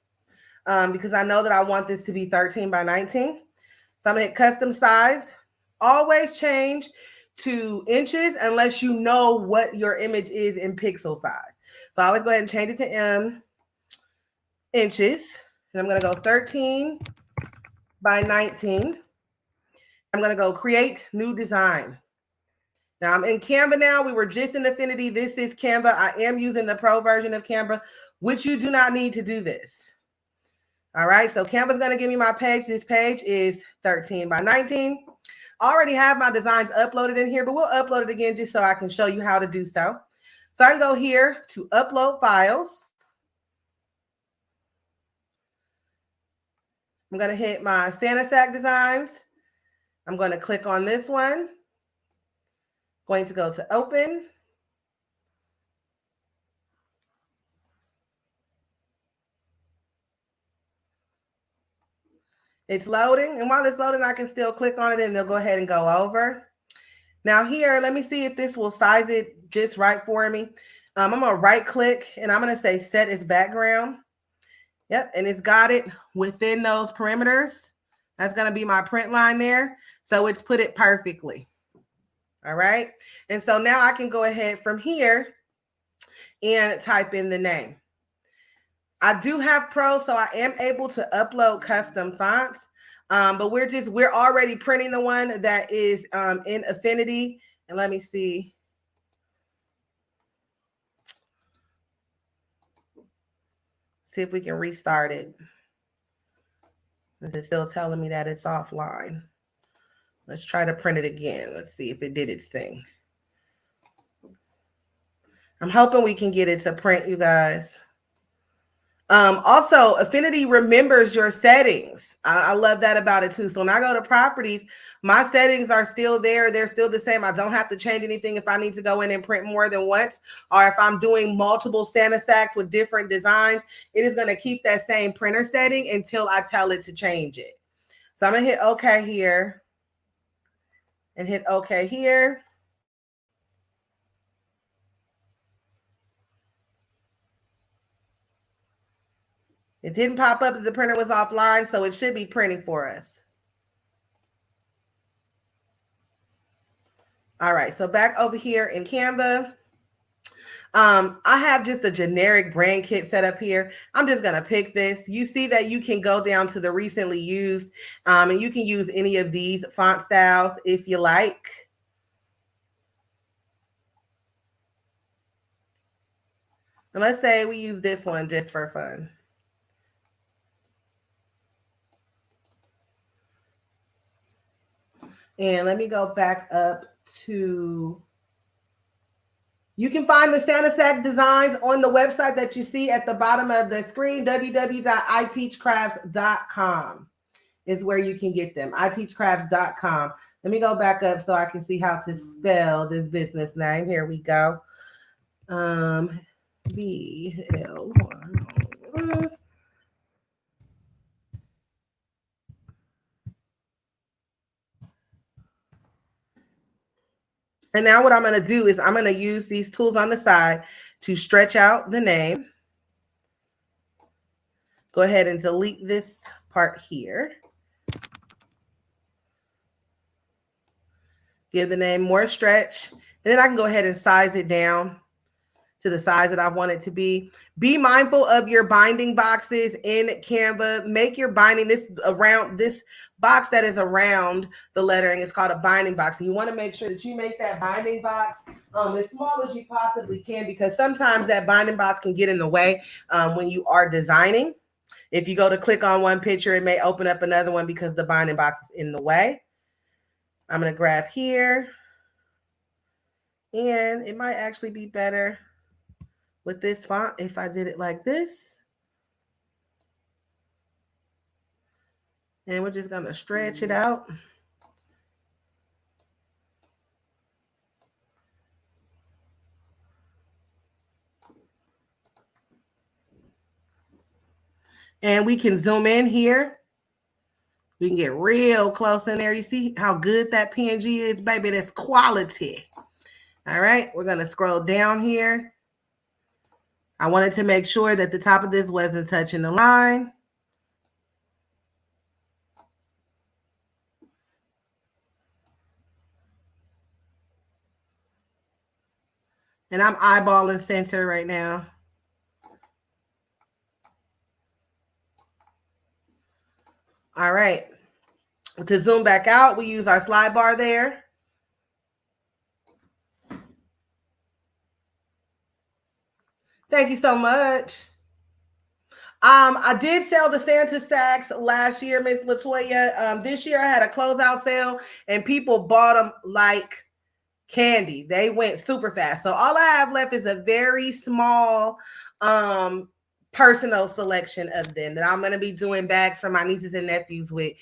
because I know that I want this to be 13 by 19. So I'm going to hit custom size. Always change to inches unless you know what your image is in pixel size. So I always go ahead and change it to inches. And I'm going to go 13 by 19. I'm going to go create new design. Now I'm in Canva now. We were just in Affinity. This is Canva. I am using the pro version of Canva, which you do not need to do this. All right, so Canva's going to give me my page. This page is 13 by 19. I already have my designs uploaded in here, but we'll upload it again just so I can show you how to do so. So I can go here to upload files. I'm going to hit my Santa Sack designs. I'm going to click on this one. Going to go to open. It's loading. And while it's loading, I can still click on it and it'll go ahead and go over. Now here, let me see if this will size it just right for me. I'm going to right click and I'm going to say set as background. Yep. And it's got it within those perimeters. That's going to be my print line there. So it's put it perfectly. All right. And so now I can go ahead from here and type in the name. I do have Pro, so I am able to upload custom fonts. But we're already printing the one that is in Affinity. And let me see. See if we can restart it. Is it still telling me that it's offline? Let's try to print it again. Let's see if it did its thing. I'm hoping we can get it to print, you guys. Also, Affinity remembers your settings. I love that about it too. So when I go to properties, my settings are still there. They're still the same. I don't have to change anything if I need to go in and print more than once, or if I'm doing multiple Santa Sacks with different designs, it is going to keep that same printer setting until I tell it to change it. So I'm going to hit OK here and hit OK here. It didn't pop up that the printer was offline, so it should be printing for us. All right, so back over here in Canva. I have just a generic brand kit set up here. I'm just going to pick this. You see that you can go down to the recently used, and you can use any of these font styles if you like. And let's say we use this one just for fun. And let me go back up to, you can find the Santa Sack designs on the website that you see at the bottom of the screen. www.iteachcrafts.com is where you can get them. iteachcrafts.com. Let me go back up so I can see how to spell this business name. Here we go. BL. And now what I'm going to do is I'm going to use these tools on the side to stretch out the name. Go ahead and delete this part here. Give the name more stretch. And then I can go ahead and size it down to the size that I want it to be. Be mindful of your binding boxes in Canva. Make your binding, this box that is around the lettering is called a binding box. And you want to make sure that you make that binding box as small as you possibly can, because sometimes that binding box can get in the way when you are designing. If you go to click on one picture, it may open up another one because the binding box is in the way. I'm going to grab here, and it might actually be better with this font if I did it like this. And we're just going to stretch it out. And we can zoom in here. We can get real close in there. You see how good that PNG is, baby? That's quality. All right, we're going to scroll down here. I wanted to make sure that the top of this wasn't touching the line. And I'm eyeballing center right now. All right. To zoom back out, we use our slide bar there. Thank you so much. I did sell the Santa Sacks last year, Miss Latoya. This year I had a closeout sale and people bought them like candy. They went super fast. So all I have left is a very small personal selection of them that I'm going to be doing bags for my nieces and nephews with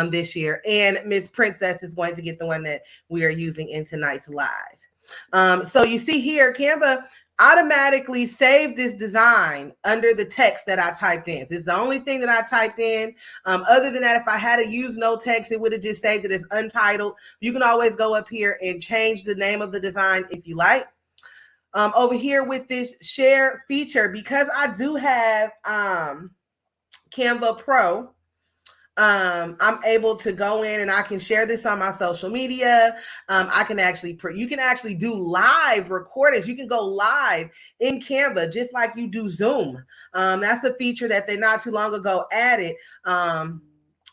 this year. And Miss Princess is going to get the one that we are using in tonight's live. So you see here, Canva automatically saved this design under the text that I typed in. So it's the only thing that I typed in. Other than that, if I had to use no text, it would have just saved it as untitled. You can always go up here and change the name of the design if you like. Over here with this share feature, because I do have Canva Pro, I'm able to go in and I can share this on my social media. I can actually, you can actually do live recordings. You can go live in Canva, just like you do Zoom. That's a feature that they not too long ago added.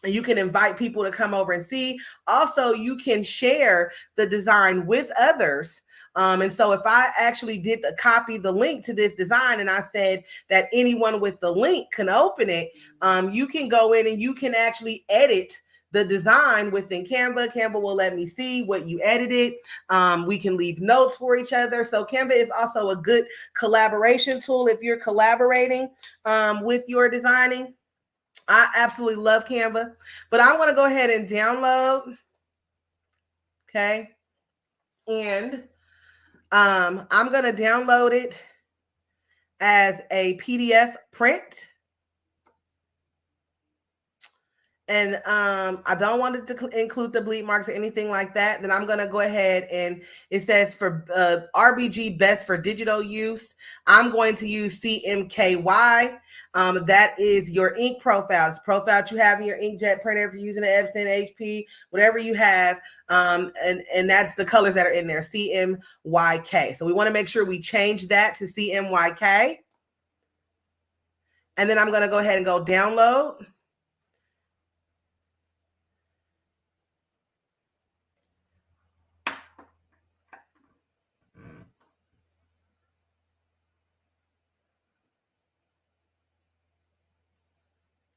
You can invite people to come over and see. Also, you can share the design with others. And so if I actually did copy the link to this design and I said that anyone with the link can open it, you can go in and you can actually edit the design within Canva. Canva will let me see what you edited. We can leave notes for each other. So Canva is also a good collaboration tool if you're collaborating with your designing. I absolutely love Canva, but I want to go ahead and download. Okay. And I'm going to download it as a PDF print. and I don't want it to include the bleed marks or anything like that, then I'm going to go ahead and it says for RBG best for digital use, I'm going to use CMKY. That is your ink profiles you have in your inkjet printer. If you're using an Epson, HP, whatever you have, and that's the colors that are in there, CMYK. So we want to make sure we change that to CMYK. And then I'm going to go ahead and go download.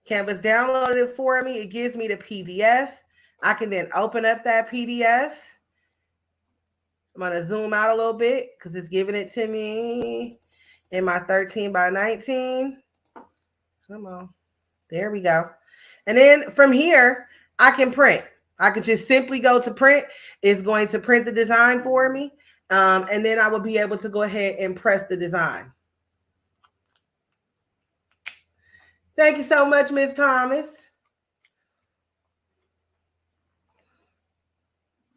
Canvas downloaded it for me. It gives me the PDF. I can then open up that PDF. I'm going to zoom out a little bit because it's giving it to me in my 13 by 19. Come on. There we go. And then from here, I can print. I can just simply go to print. It's going to print the design for me. And then I will be able to go ahead and press the design. Thank you so much, Ms. Thomas.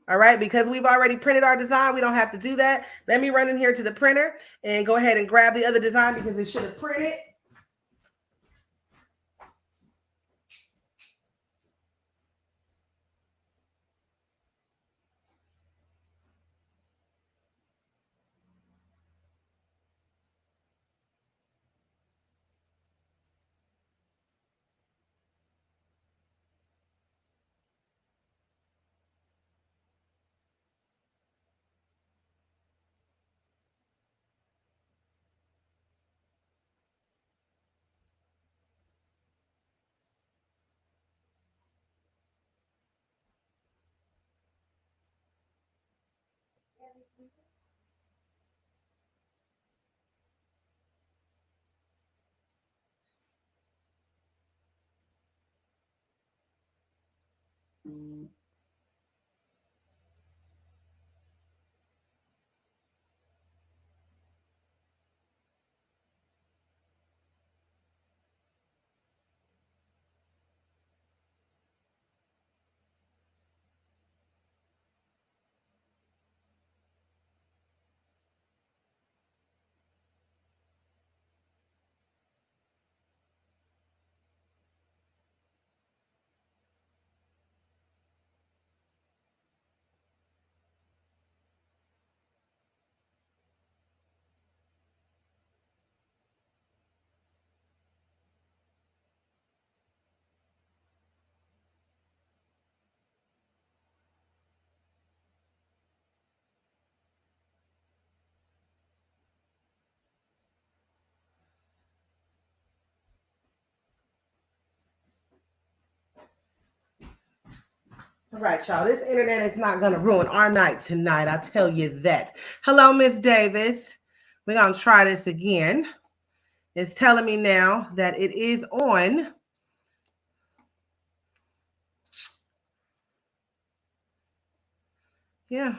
All right, because we've already printed our design, we don't have to do that. Let me run in here to the printer and go ahead and grab the other design because it should have printed. All right, y'all. This internet is not going to ruin our night tonight. I tell you that. Hello, Miss Davis. We're going to try this again. It's telling me now that it is on. Yeah.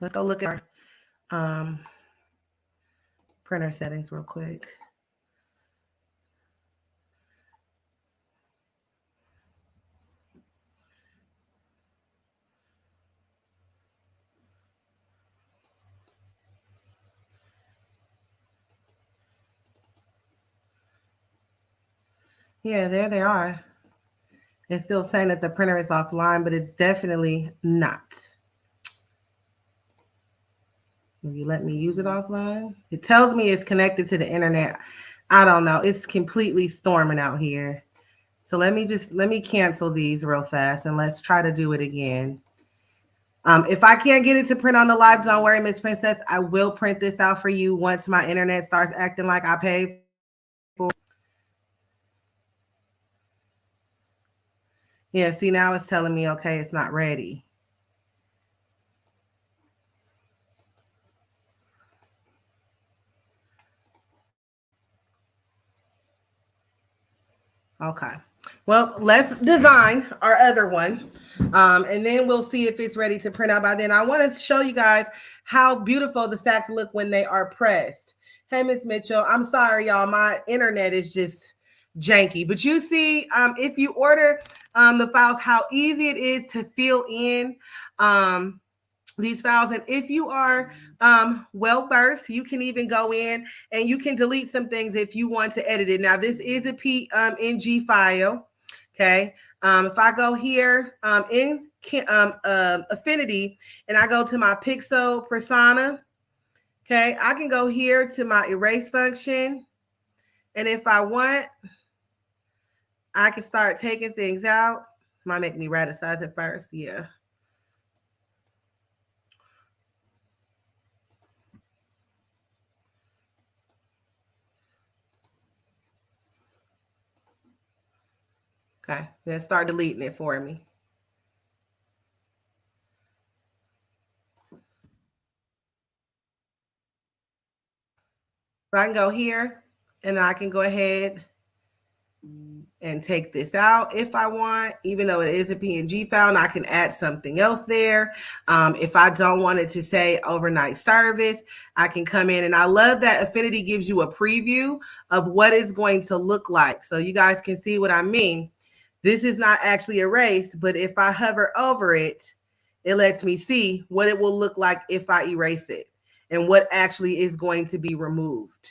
Let's go look at our printer settings real quick. Yeah, there they are. It's still saying that the printer is offline, but it's definitely not. Will you let me use it offline? It tells me it's connected to the internet. I don't know. It's completely storming out here. So let me cancel these real fast and let's try to do it again. If I can't get it to print on the live, don't worry, Miss Princess. I will print this out for you once my internet starts acting like I paid for. Yeah, see, now it's telling me, okay, it's not ready. Okay. Well, let's design our other one. And then we'll see if it's ready to print out by then. I want to show you guys how beautiful the sacks look when they are pressed. Hey, Miss Mitchell, I'm sorry, y'all. My internet is just janky. But you see, if you order the files, how easy it is to fill in these files. And if you are well versed, you can even go in and you can delete some things if you want to edit it. Now, this is a PNG file. Okay. If I go here in Affinity and I go to my Pixel persona, okay, I can go here to my erase function. And if I want, I can start taking things out. Might make me radicize it first. Yeah. Okay, then start deleting it for me. So I can go here and I can go ahead and take this out if I want, even though it is a PNG file, and I can add something else there. If I don't want it to say overnight service, I can come in, and I love that Affinity gives you a preview of what it's going to look like. So you guys can see what I mean. This is not actually erased, but if I hover over it, it lets me see what it will look like if I erase it and what actually is going to be removed.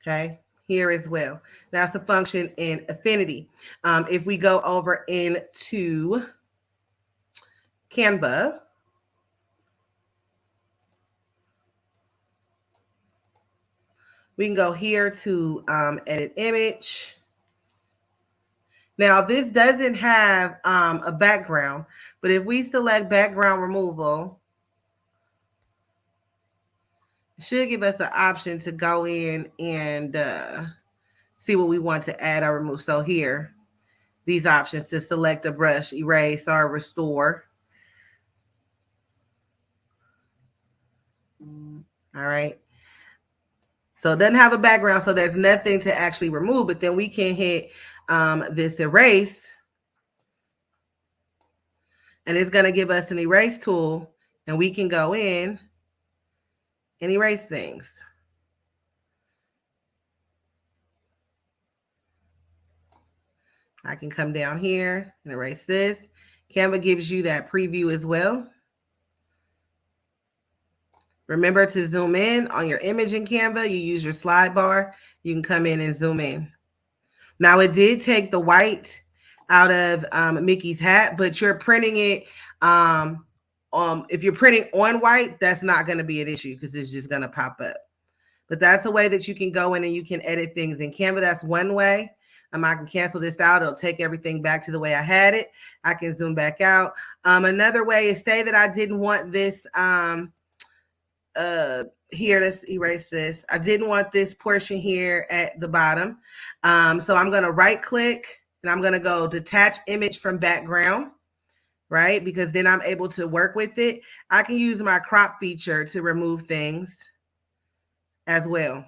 Okay, here as well. That's a function in Affinity. If we go over into Canva, we can go here to edit image. Now, this doesn't have a background, but if we select background removal, it should give us an option to go in and see what we want to add or remove. So here, these options to select a brush, erase, or restore. All right. So it doesn't have a background, so there's nothing to actually remove, but then we can hit this erase, and it's going to give us an erase tool, and we can go in and erase things. I can come down here and erase this. Canva gives you that preview as well. Remember to zoom in on your image in Canva. You use your slide bar. You can come in and zoom in. Now, it did take the white out of Mickey's hat, but you're printing it. If you're printing on white, that's not going to be an issue because it's just going to pop up. But that's a way that you can go in and you can edit things in Canva. That's one way. I can cancel this out. It'll take everything back to the way I had it. I can zoom back out. Another way is, say that I didn't want this here, let's erase this. I didn't want this portion here at the bottom. So I'm going to right click and I'm going to go detach image from background, right? Because then I'm able to work with it. I can use my crop feature to remove things as well.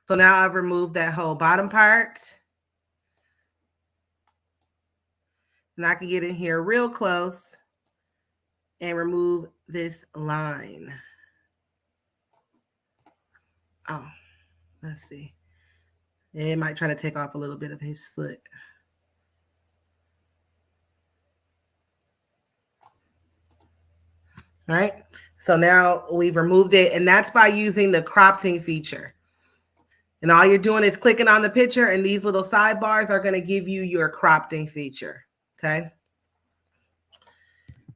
So now I've removed that whole bottom part. And I can get in here real close and remove this line. Oh, let's see. It might try to take off a little bit of his foot. All right. So now we've removed it, and that's by using the cropping feature. And all you're doing is clicking on the picture, and these little sidebars are going to give you your cropping feature. Okay.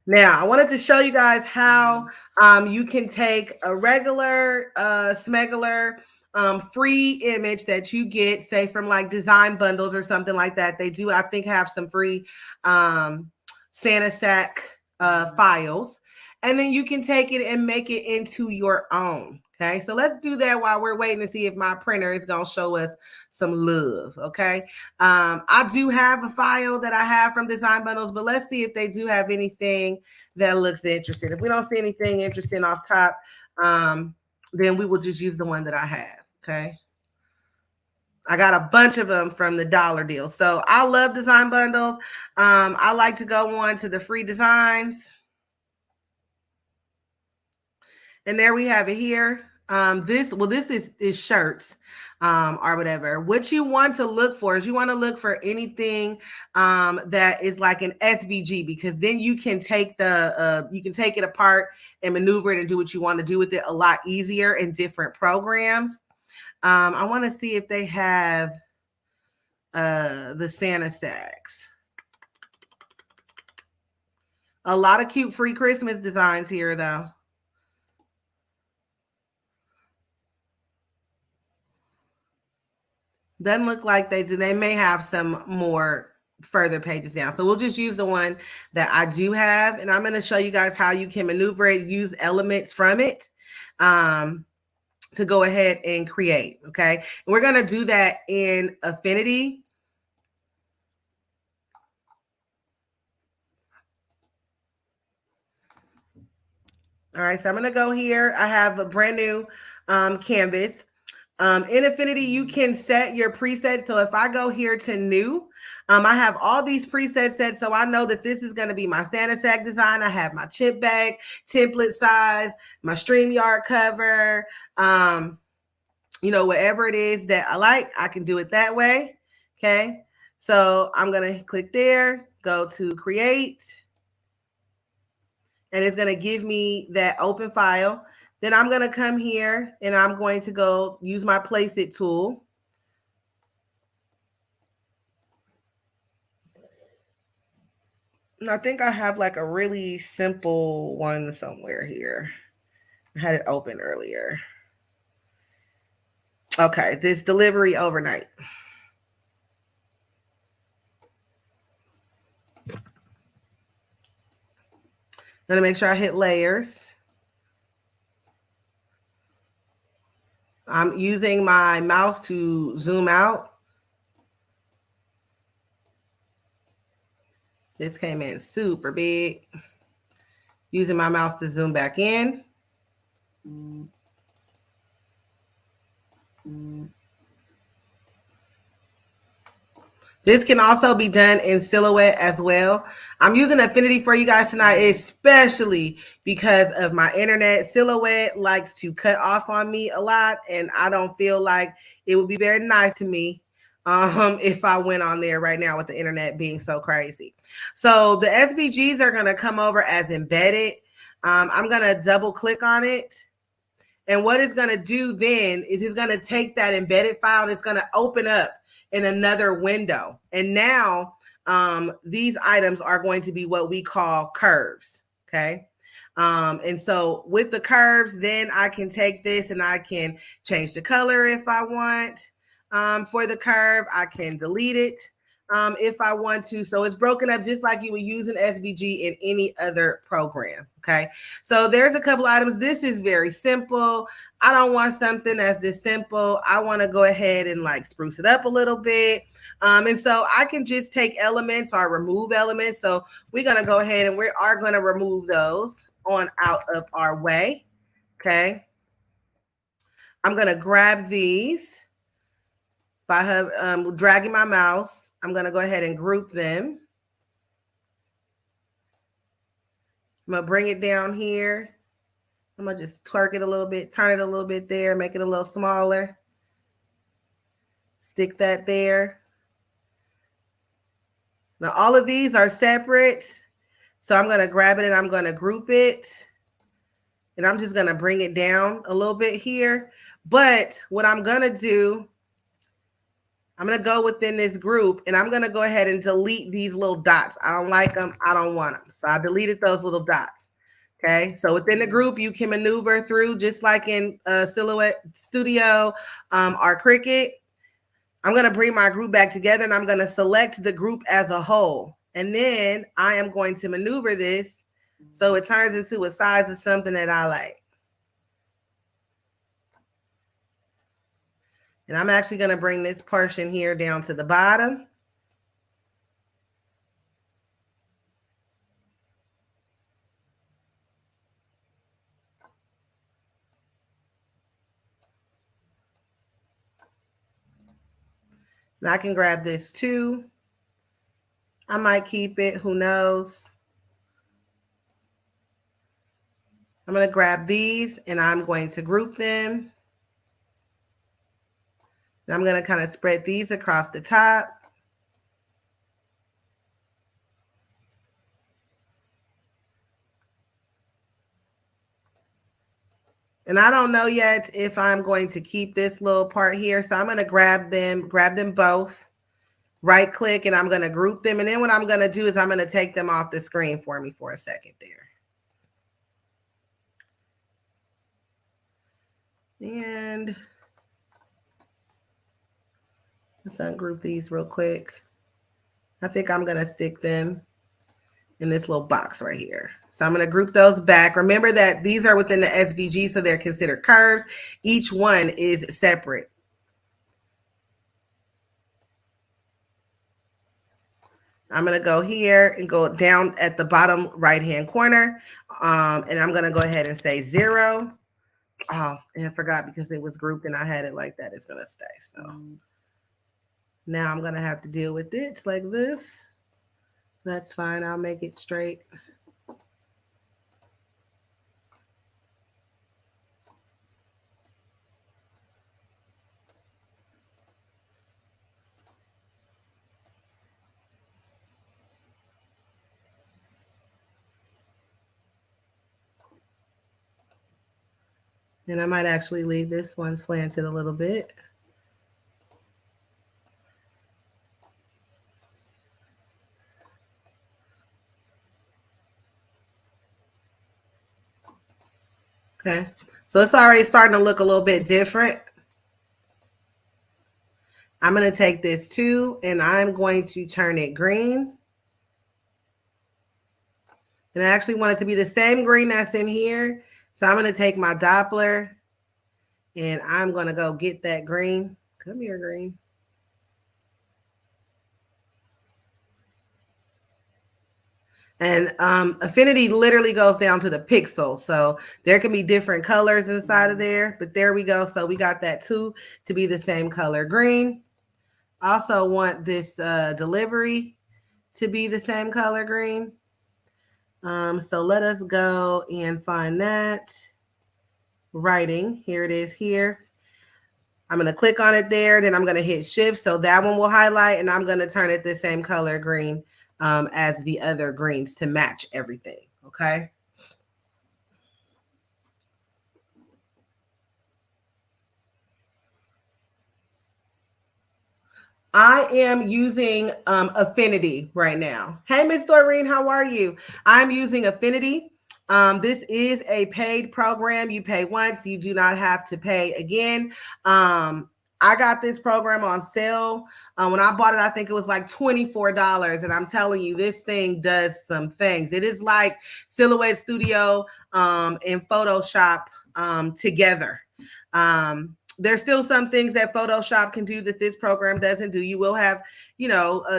Now, I wanted to show you guys how you can take a regular smegular free image that you get, say, from like design bundles or something like that. They do, I think, have some free Santa Sack files. And then you can take it and make it into your own. Okay, so let's do that while we're waiting to see if my printer is going to show us some love. Okay, I do have a file that I have from Design Bundles, but let's see if they do have anything that looks interesting. If we don't see anything interesting off top, then we will just use the one that I have. Okay, I got a bunch of them from the dollar deal. So I love design bundles. I like to go on to the free designs. And there we have it here. This is shirts or whatever. What you want to look for is you want to look for anything that is like an SVG, because then you can take it apart and maneuver it and do what you want to do with it a lot easier in different programs. I want to see if they have the Santa sacks. A lot of cute free Christmas designs here, though. Doesn't look like they do. They may have some more further pages down. So we'll just use the one that I do have. And I'm going to show you guys how you can maneuver it, use elements from it to go ahead and create. Okay. And we're going to do that in Affinity. All right. So I'm going to go here. I have a brand new canvas. In Affinity, you can set your presets. So if I go here to new, I have all these presets set. So I know that this is going to be my Santa sack design. I have my chip bag, template size, my StreamYard cover, whatever it is that I like, I can do it that way. Okay. So I'm going to click there, go to create, and it's going to give me that open file. Then I'm going to come here and I'm going to go use my place it tool. And I think I have like a really simple one somewhere here. I had it open earlier. Okay, this delivery overnight. I'm going to make sure I hit layers. I'm using my mouse to zoom out. This came in super big. Using my mouse to zoom back in. This can also be done in Silhouette as well. I'm using Affinity for you guys tonight, especially because of my internet. Silhouette likes to cut off on me a lot, and I don't feel like it would be very nice to me if I went on there right now with the internet being so crazy. So the SVGs are going to come over as embedded. I'm going to double click on it. And what it's going to do then is it's going to take that embedded file and it's going to open up in another window. And now these items are going to be what we call curves. Okay. And so with the curves, then I can take this and I can change the color if I want for the curve. I can delete it if I want to. So it's broken up just like you would use an SVG in any other program. Okay. So there's a couple items. This is very simple. I don't want something that's this simple. I want to go ahead and like spruce it up a little bit. And so I can just take elements or remove elements. So we're going to go ahead and we are going to remove those on out of our way. Okay. I'm going to grab these by dragging my mouse. I'm going to go ahead and group them. I'm going to bring it down here. I'm going to just twerk it a little bit, turn it a little bit there, make it a little smaller. Stick that there. Now, all of these are separate. So I'm going to grab it and I'm going to group it. And I'm just going to bring it down a little bit here. But what I'm going to do, I'm going to go within this group and I'm going to go ahead and delete these little dots. I don't like them. I don't want them. So I deleted those little dots. Okay. So within the group, you can maneuver through just like in Silhouette Studio or Cricut. I'm going to bring my group back together and I'm going to select the group as a whole. And then I am going to maneuver this so it turns into a size of something that I like. And I'm actually going to bring this portion here down to the bottom. And I can grab this too. I might keep it, who knows? I'm going to grab these and I'm going to group them. And I'm going to kind of spread these across the top. And I don't know yet if I'm going to keep this little part here. So I'm going to grab them both, right click, and I'm going to group them. And then what I'm going to do is I'm going to take them off the screen for me for a second there. And let's ungroup these real quick. I think I'm going to stick them in this little box right here. So I'm going to group those back. Remember that these are within the SVG, so they're considered curves. Each one is separate. I'm going to go here and go down at the bottom right-hand corner. And I'm going to go ahead and say 0. Oh, and I forgot because it was grouped and I had it like that. It's going to stay. So now I'm going to have to deal with it like this. That's fine. I'll make it straight. And I might actually leave this one slanted a little bit. Okay, so it's already starting to look a little bit different. I'm going to take this too, and I'm going to turn it green. And I actually want it to be the same green that's in here. So I'm going to take my Doppler, and I'm going to go get that green. Come here, green. And affinity literally goes down to the pixel. So there can be different colors inside of there. But there we go. So we got that too to be the same color green. Also want this delivery to be the same color green. So let us go and find that. Writing. Here it is here. I'm going to click on it there. Then I'm going to hit shift. So that one will highlight. And I'm going to turn it the same color green as the other greens to match everything. Okay. I am using Affinity right now. Hey, Miss Doreen, how are you? I'm using Affinity. This is a paid program. You pay once, you do not have to pay again. I got this program on sale. When I bought it, I think it was like $24. And I'm telling you, this thing does some things. It is like Silhouette Studio and Photoshop together. There's still some things that Photoshop can do that this program doesn't do. You will have,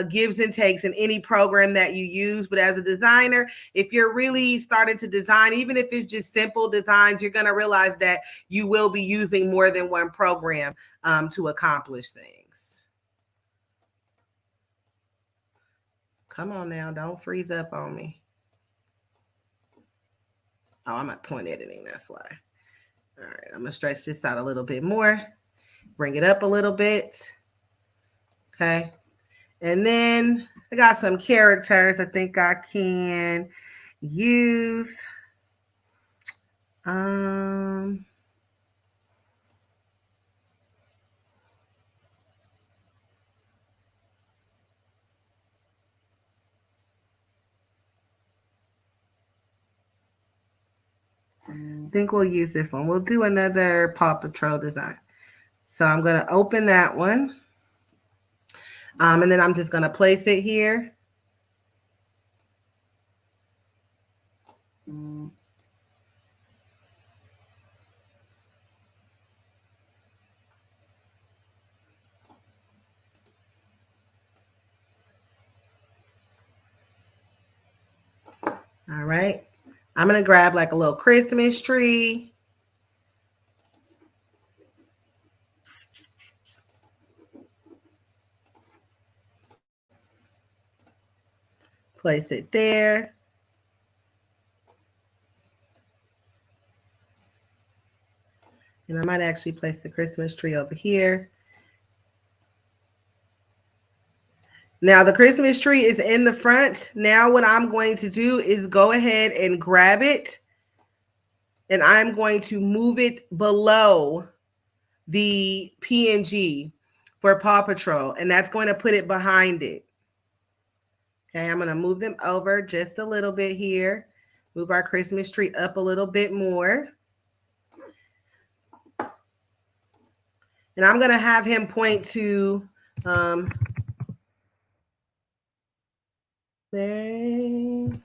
gives and takes in any program that you use. But as a designer, if you're really starting to design, even if it's just simple designs, you're going to realize that you will be using more than one program to accomplish things. Come on now, don't freeze up on me. Oh, I'm at point editing, that's why. All right, I'm going to stretch this out a little bit more. Bring it up a little bit. Okay. And then I got some characters I think I can use. I think we'll use this one. We'll do another Paw Patrol design. So I'm going to open that one. And then I'm just going to place it here. All right. I'm going to grab like a little Christmas tree. Place it there. And I might actually place the Christmas tree over here. Now the Christmas tree is in the front. Now what I'm going to do is go ahead and grab it. And I'm going to move it below the PNG for Paw Patrol. And that's going to put it behind it. Okay, I'm going to move them over just a little bit here. Move our Christmas tree up a little bit more. And I'm going to have him point to there.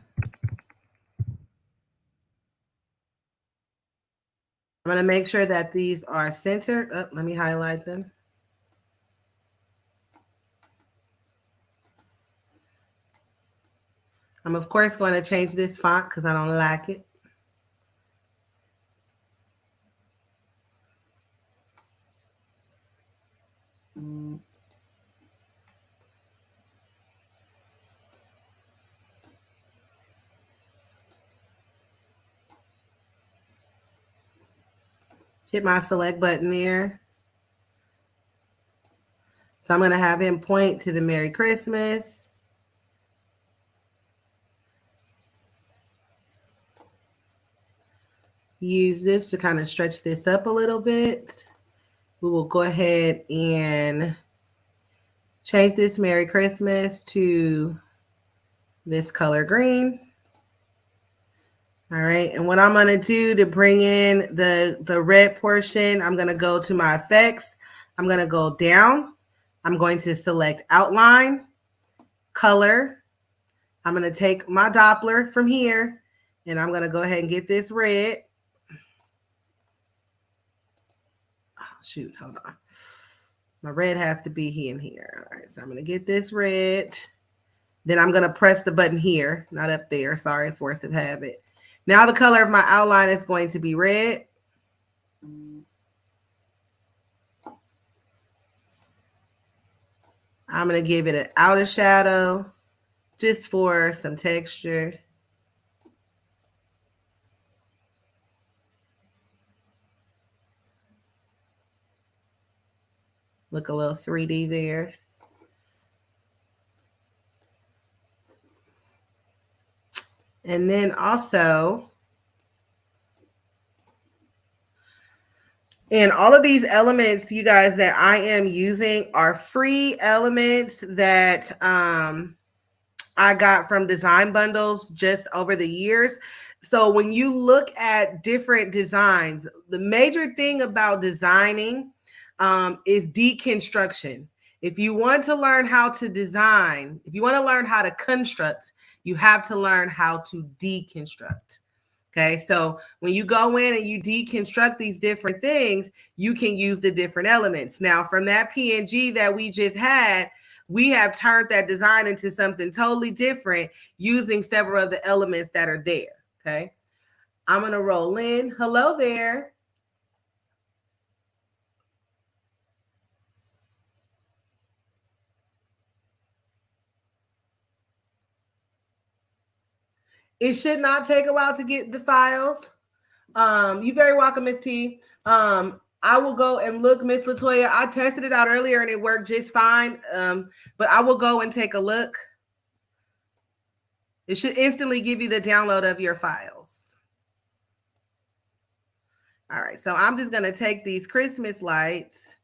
I'm going to make sure that these are centered. Oh, let me highlight them. I'm, of course, going to change this font because I don't like it. Hit my select button there. So I'm going to have him point to the Merry Christmas. Use this to kind of stretch this up a little bit. We will go ahead and change this Merry Christmas to this color green. All right, and what I'm going to do to bring in the red portion, I'm going to go to my effects. I'm going to go down. I'm going to select outline, color. I'm going to take my Doppler from here, and I'm going to go ahead and get this red. Oh, shoot, hold on. My red has to be in here. All right, so I'm going to get this red. Then I'm going to press the button here, not up there. Sorry, force of habit. Now the color of my outline is going to be red. I'm going to give it an outer shadow just for some texture. Look a little 3D there. And then also, and all of these elements, you guys, that I am using are free elements that I got from design bundles just over the years. So when you look at different designs, the major thing about designing is deconstruction. If you want to learn how to design, if you want to learn how to construct, you have to learn how to deconstruct. Okay, so when you go in and you deconstruct these different things, you can use the different elements. Now, from that PNG that we just had, we have turned that design into something totally different using several of the elements that are there. Okay, I'm going to roll in. Hello there. It should not take a while to get the files. You're very welcome, Miss T. I will go and look, Miss Latoya. I tested it out earlier and it worked just fine. But I will go and take a look. It should instantly give you the download of your files. All right, so I'm just going to take these Christmas lights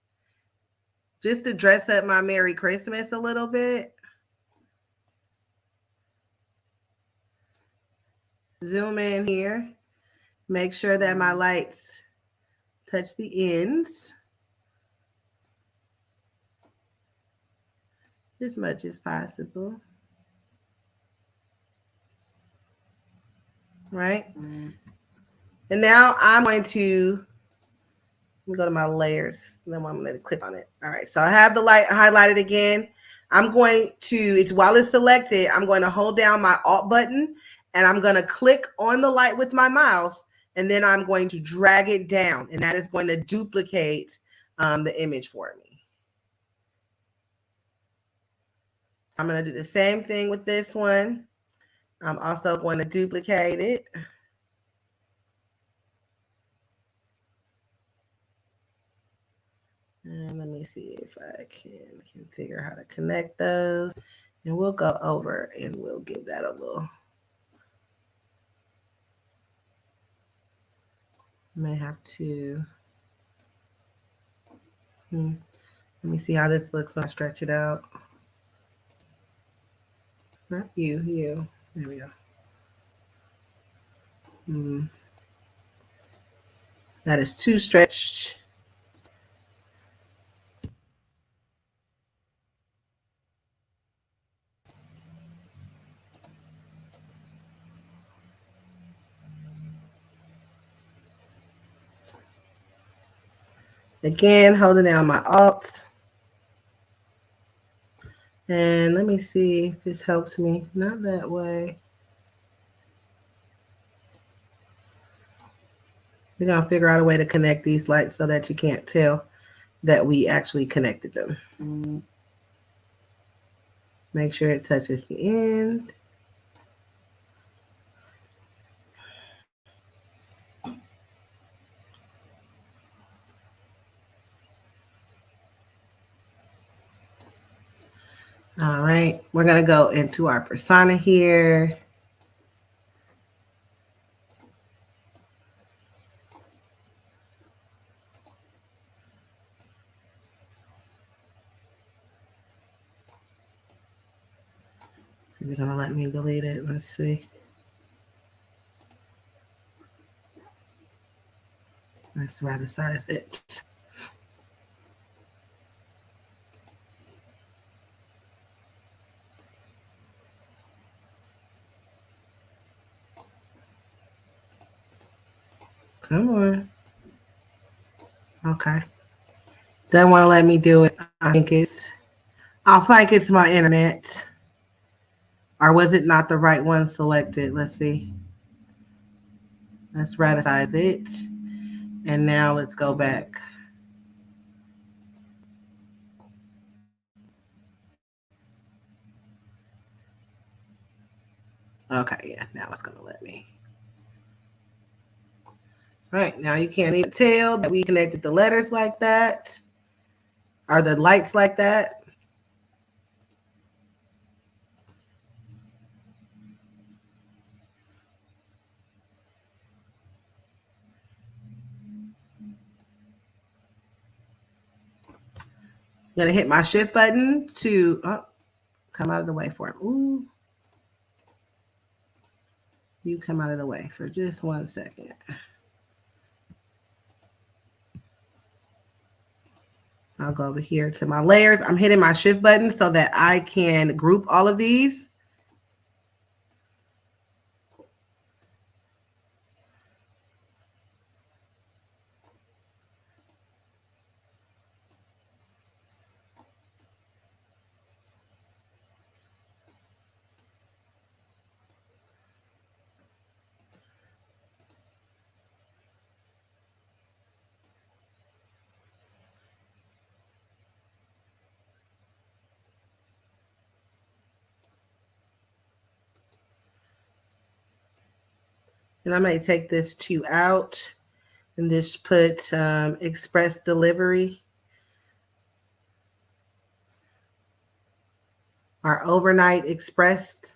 just to dress up my Merry Christmas a little bit. Zoom in here. Make sure that my lights touch the ends as much as possible. Right? And now I'm going to go to my layers. And then I'm going to click on it. All right. So I have the light highlighted again. I'm going to, while it's selected, I'm going to hold down my Alt button and I'm going to click on the light with my mouse. And then I'm going to drag it down. And that is going to duplicate the image for me. I'm going to do the same thing with this one. I'm also going to duplicate it. And let me see if I can figure how to connect those. And we'll go over and we'll give that a little. May have to. Let me see how this looks when I stretch it out. Not you, you. There we go. That is too stretched. Again, holding down my Alt. And let me see if this helps me. Not that way. We're going to figure out a way to connect these lights so that you can't tell that we actually connected them. Make sure it touches the end. All right, we're going to go into our persona here. You're going to let me delete it. Let's see. Let's resize it. Come on. Okay. Doesn't want to let me do it. I think it's my internet. Or was it not the right one selected? Let's see. Let's resize it. And now let's go back. Okay, yeah, now it's going to let me. All right, now you can't even tell that we connected the letters like that. Or the lights like that. I'm going to hit my shift button to come out of the way for him. Ooh. You come out of the way for just 1 second. I'll go over here to my layers. I'm hitting my shift button so that I can group all of these. And I may take this 2 out and just put express delivery or overnight expressed.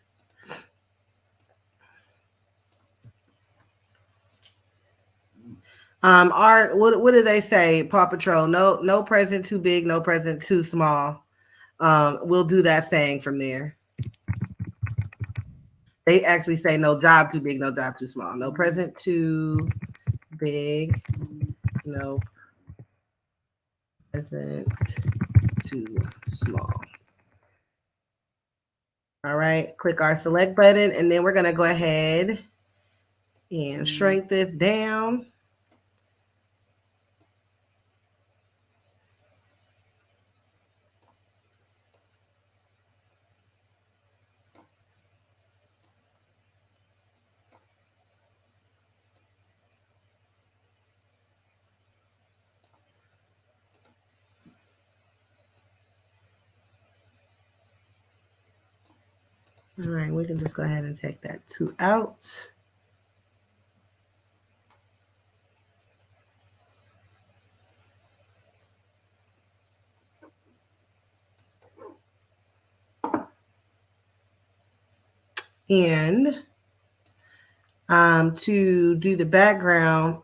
What do they say, Paw Patrol? No present too big, no present too small. We'll do that saying from there. They actually say no job too big, no job too small. No present too big, no present too small. All right, click our select button, and then we're going to go ahead and shrink this down. All right, we can just go ahead and take that 2 out. And to do the background,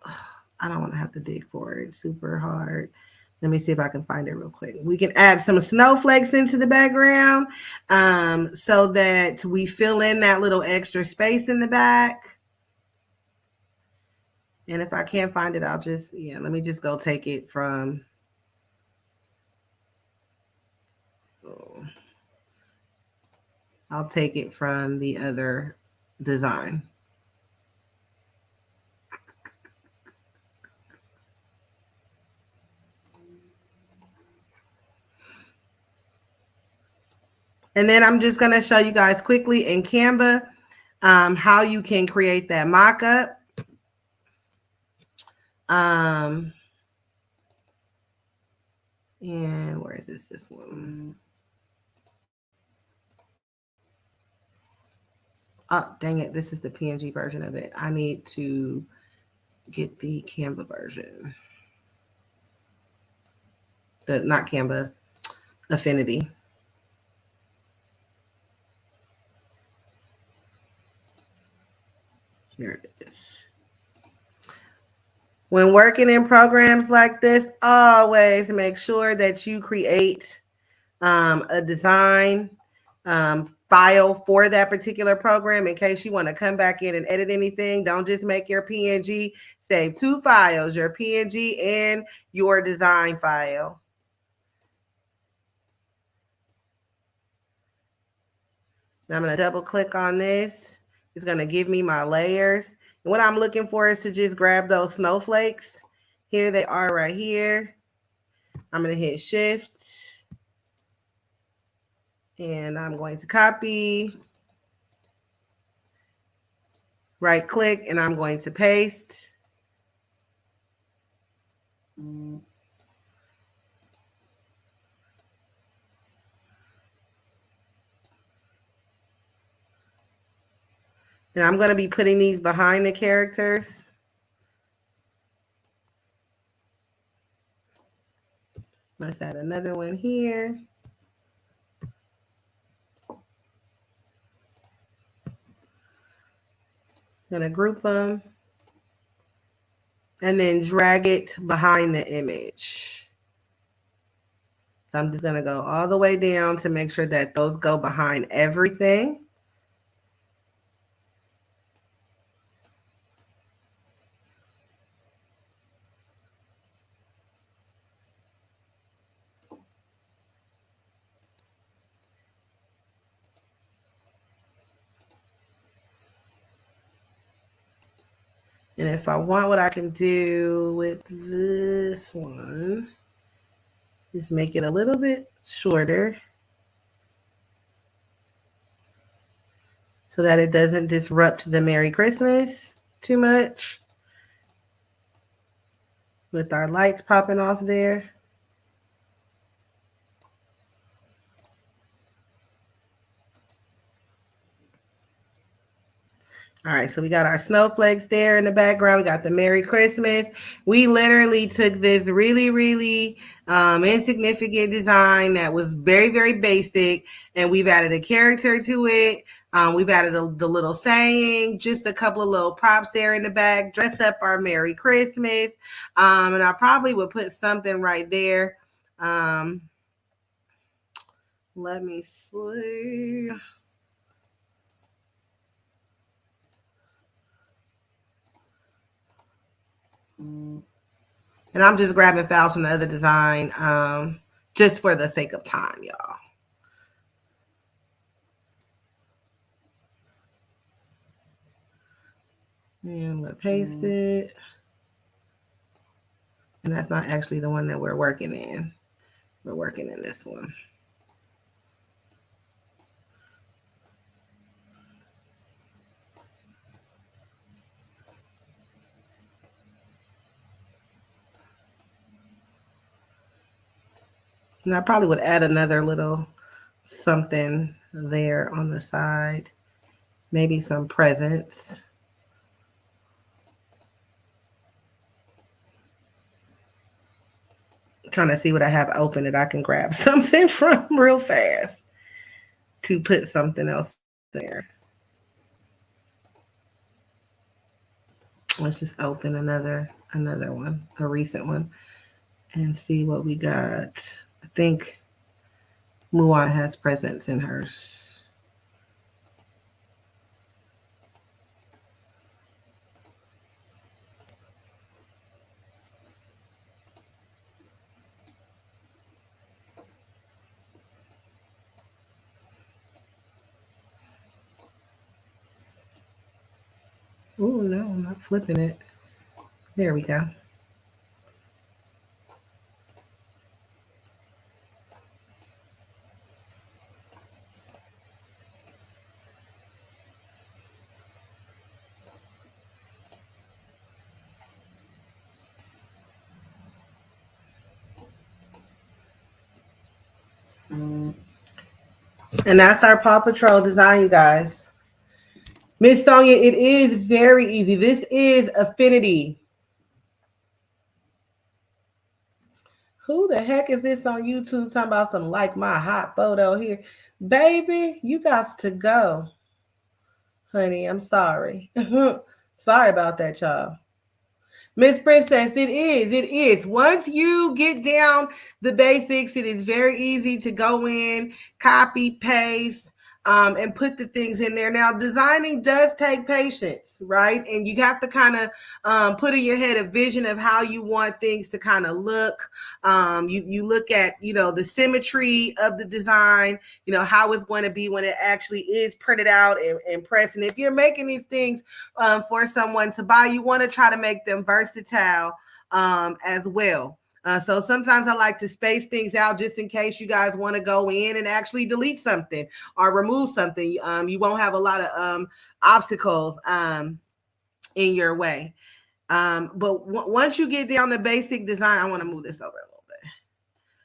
I don't want to have to dig for it. Super hard. Let me see if I can find it real quick. We can add some snowflakes into the background so that we fill in that little extra space in the back. And if I can't find it, I'll just, let me just go take it from, I'll take it from the other design. And then I'm just going to show you guys quickly in Canva how you can create that mock-up. And where is this? This one. Oh, dang it. This is the PNG version of it. I need to get the Canva version. Not Canva, Affinity. Here it is. When working in programs like this, always make sure that you create a design file for that particular program in case you want to come back in and edit anything. Don't just make your PNG. Save 2 files, your PNG and your design file. Now I'm going to double click on this. It's going to give me my layers. And what I'm looking for is to just grab those snowflakes. Here they are right here. I'm going to hit Shift. And I'm going to copy. Right click, and I'm going to paste. And I'm going to be putting these behind the characters. Let's add another one here. I'm going to group them and then drag it behind the image. So I'm just going to go all the way down to make sure that those go behind everything. And if I want, what I can do with this one is make it a little bit shorter so that it doesn't disrupt the Merry Christmas too much with our lights popping off there. All right, so we got our snowflakes there in the background. We got the Merry Christmas. We literally took this really, really insignificant design that was very, very basic, and we've added a character to it. We've added the little saying, just a couple of little props there in the back, dressed up our Merry Christmas. And I probably would put something right there. Let me see. And I'm just grabbing files from the other design just for the sake of time, y'all. And I'm going to paste it. And that's not actually the one that we're working in. We're working in this one. And I probably would add another little something there on the side. Maybe some presents. Trying to see what I have open that I can grab something from real fast to put something else in there. Let's just open another one, a recent one, and see what we got. I think Muan has presents in hers. Oh no, I'm not flipping it. There we go. And that's our Paw Patrol design, you guys. Miss Sonia, it is very easy. This is Affinity. Who the heck is this on YouTube talking about some like my hot photo here? Baby, you got to go. Honey, I'm sorry. Sorry about that, y'all. Miss Princess, it is. It is. Once you get down the basics, it is very easy to go in, copy, paste, and put the things in there. Now, designing does take patience, right? And you have to kind of put in your head a vision of how you want things to kind of look. You look at, the symmetry of the design, how it's going to be when it actually is printed out and pressed. And if you're making these things for someone to buy, you want to try to make them versatile as well. So sometimes I like to space things out just in case you guys want to go in and actually delete something or remove something. You won't have a lot of obstacles in your way. But once you get down the basic design, I want to move this over a little bit.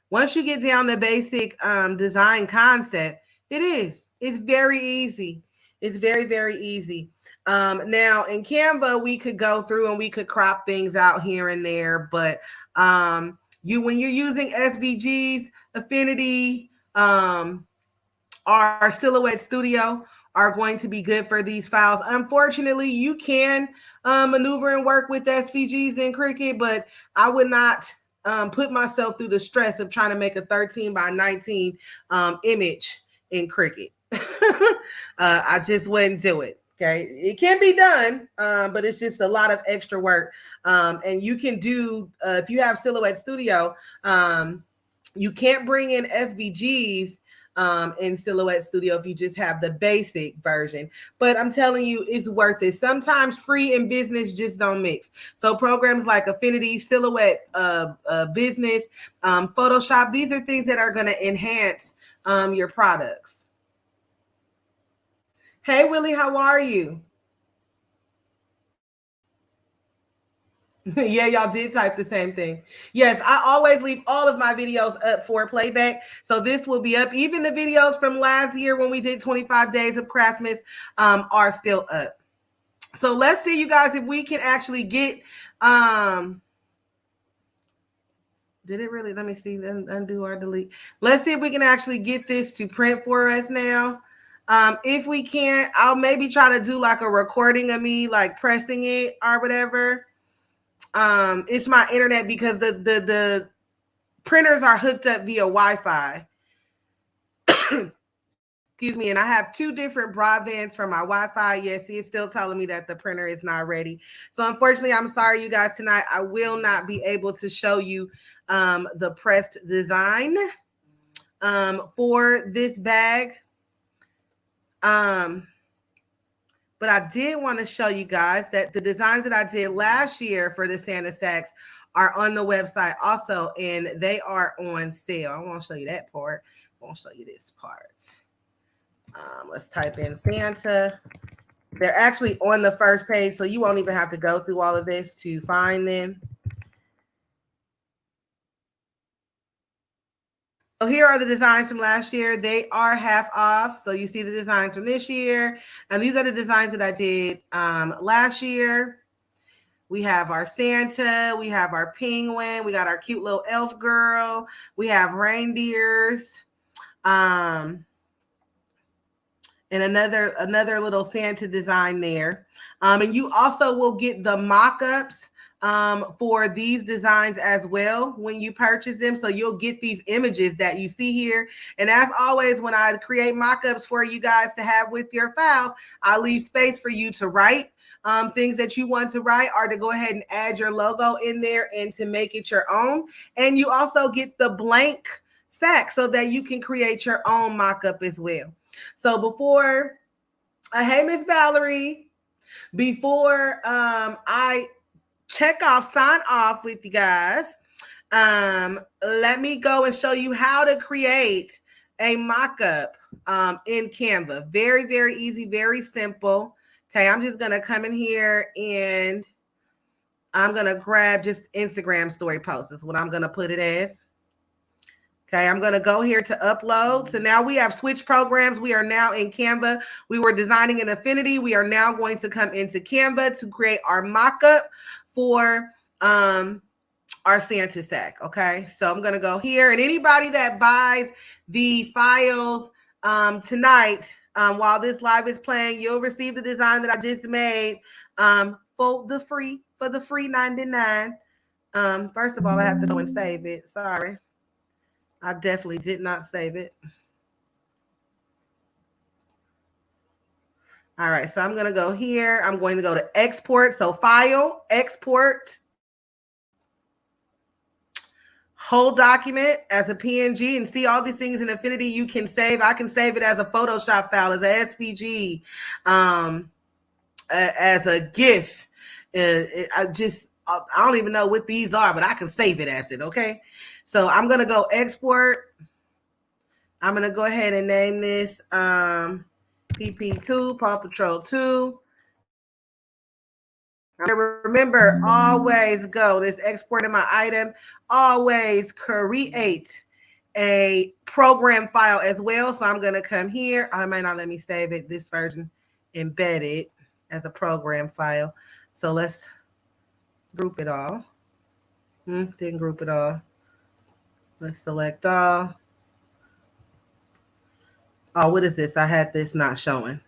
Once you get down the basic design concept, it's very easy. It's very, very easy. Now in Canva, we could go through and we could crop things out here and there, but when you're using SVGs, Affinity, our Silhouette Studio are going to be good for these files. Unfortunately, you can maneuver and work with SVGs in Cricut, but I would not put myself through the stress of trying to make a 13 by 19 image in Cricut. I just wouldn't do it. Okay, it can be done, but it's just a lot of extra work. And you can do, if you have Silhouette Studio, you can't bring in SVGs in Silhouette Studio if you just have the basic version. But I'm telling you, it's worth it. Sometimes free and business just don't mix. So programs like Affinity, Silhouette, Business, Photoshop, these are things that are going to enhance your products. Hey, Willie, how are you? Yeah, y'all did type the same thing. Yes, I always leave all of my videos up for playback. So this will be up. Even the videos from last year when we did 25 Days of Craftzmas are still up. So let's see, you guys, if we can actually get... did it really? Let me see. Undo or delete. Let's see if we can actually get this to print for us now. If we can't, I'll maybe try to do like a recording of me like pressing it or whatever. It's my internet because the printers are hooked up via Wi-Fi. Excuse me, and I have two different broadbands for my Wi-Fi. Yes, it's still telling me that the printer is not ready. So unfortunately, I'm sorry, you guys, tonight I will not be able to show you the pressed design for this bag. But I did want to show you guys that the designs that I did last year for the Santa sacks are on the website also, and they are on sale. I won't show you that part. I won't show you this part. Let's type in Santa. They're actually on the first page, so you won't even have to go through all of this to find them. here are the designs from last year. They are half off. So you see the designs from this year. And these are the designs that I did last year. We have our Santa. We have our penguin. We got our cute little elf girl. We have reindeers. And another little Santa design there. And you also will get the mock-ups for these designs as well when you purchase them. So you'll get these images that you see here. And as always, when I create mock-ups for you guys to have with your files, I leave space for you to write things that you want to write, or to go ahead and add your logo in there and to make it your own. And you also get the blank sack so that you can create your own mock-up as well. So before, hey, Miss Valerie, before I sign off with you guys, let me go and show you how to create a mock-up in Canva. Very, very easy, very simple. Okay, I'm just going to come in here and I'm going to grab just Instagram story posts. That's what I'm going to put it as. Okay, I'm going to go here to upload. So now we have switched programs. We are now in Canva. We were designing in Affinity. We are now going to come into Canva to create our mock-up for our Santa sack. Okay, so I'm going to go here. And anybody that buys the files tonight, while this live is playing, you'll receive the design that I just made for the free 99. First of all, I have to go and save it. Sorry. I definitely did not save it. All right, so I'm going to go here. I'm going to go to export. So file, export, whole document as a PNG, and see all these things in Affinity you can save. I can save it as a Photoshop file, as a SVG, as a GIF. I don't even know what these are, but I can save it as it, okay? So I'm going to go export. I'm going to go ahead and name this PP2, Paw Patrol 2. Remember, always go. This exporting my item. Always create a program file as well. So I'm going to come here. I might not let me save it. This version embedded as a program file. So let's group it all. Didn't group it all. Let's select all. Oh, what is this? I had this not showing.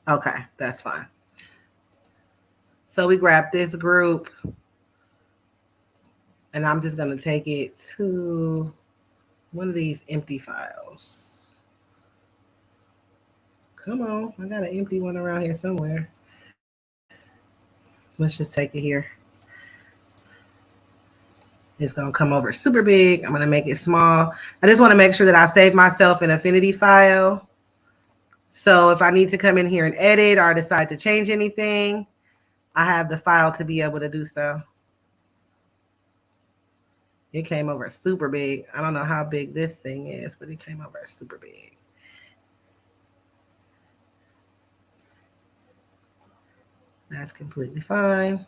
Okay, that's fine. So we grab this group, and I'm just going to take it to one of these empty files. Come on, I got an empty one around here somewhere. Let's just take it here. It's going to come over super big. I'm going to make it small. I just want to make sure that I save myself an Affinity file. So if I need to come in here and edit or decide to change anything, I have the file to be able to do so. It came over super big. I don't know how big this thing is, but it came over super big. That's completely fine.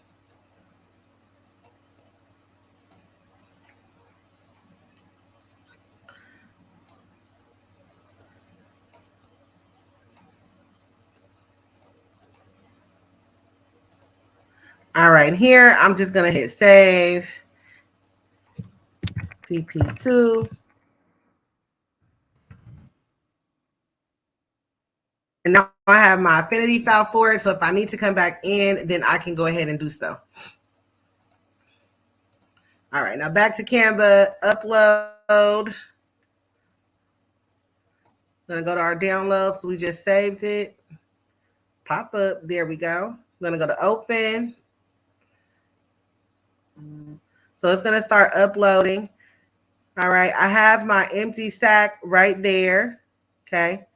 All right, here, I'm just going to hit save. PP2. And now I have my Affinity file for it. So if I need to come back in, then I can go ahead and do so. All right, now back to Canva, upload. I'm going to go to our downloads. We just saved it. Pop up. There we go. I'm going to go to open. So it's going to start uploading. All right, I have my empty sack right there. Okay.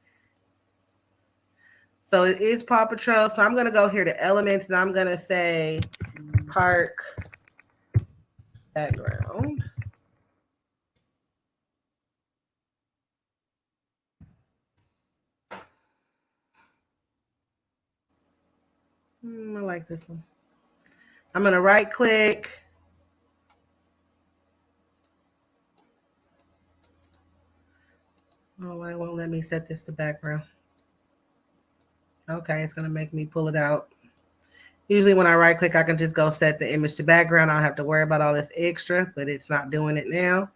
So it is Paw Patrol. So I'm going to go here to elements, and I'm going to say park background. I like this one. I'm going to right click. Oh, it won't let me set this to background. Okay, it's gonna make me pull it out. Usually when I right click, I can just go set the image to background. I don't have to worry about all this extra, but it's not doing it now.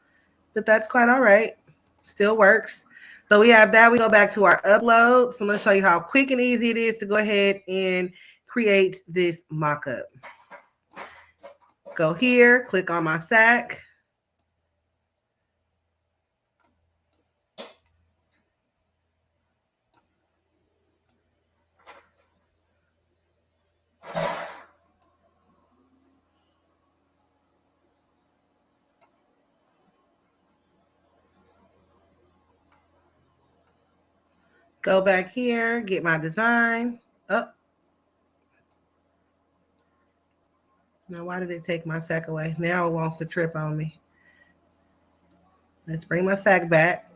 But that's quite all right. Still works. So we have that. We go back to our upload. So I'm going to show you how quick and easy it is to go ahead and create this mock-up. Go here, click on my sack. Go back here, get my design. Oh. Now, why did it take my sack away? Now it wants to trip on me. Let's bring my sack back.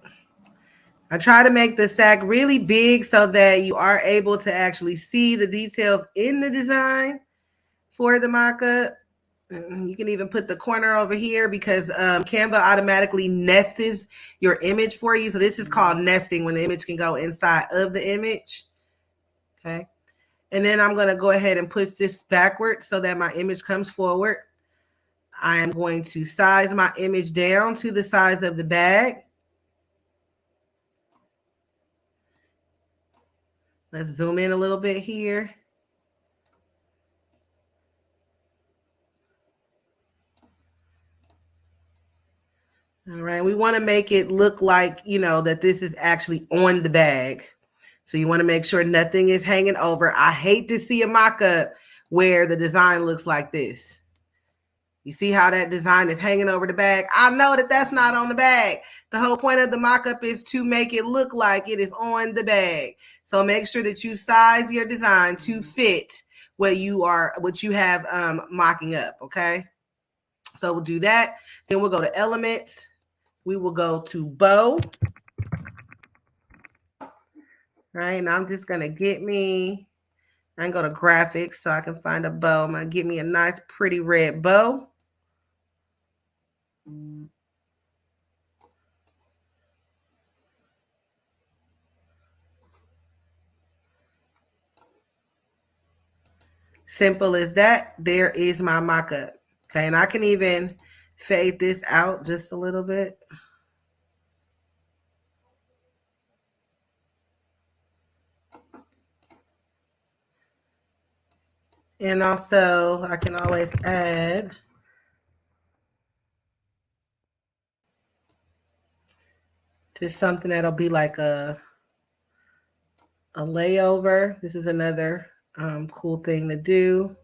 I try to make the sack really big so that you are able to actually see the details in the design for the mock-up. You can even put the corner over here because Canva automatically nests your image for you. So this is called nesting, when the image can go inside of the image. Okay. And then I'm going to go ahead and push this backwards so that my image comes forward. I am going to size my image down to the size of the bag. Let's zoom in a little bit here. All right, we want to make it look like, you know, that this is actually on the bag. So you want to make sure nothing is hanging over. I hate to see a mock-up where the design looks like this. You see how that design is hanging over the bag? I know that that's not on the bag. The whole point of the mock-up is to make it look like it is on the bag. So make sure that you size your design to fit what you have mocking up, okay? So we'll do that. Then we'll go to elements. We will go to bow. Right, and I'm just gonna get me, I can go to graphics so I can find a bow. I'm gonna get me a nice pretty red bow. Simple as that. There is my mock-up. Okay, and I can even fade this out just a little bit. And also I can always add just something that'll be like a layover. This is another cool thing to do.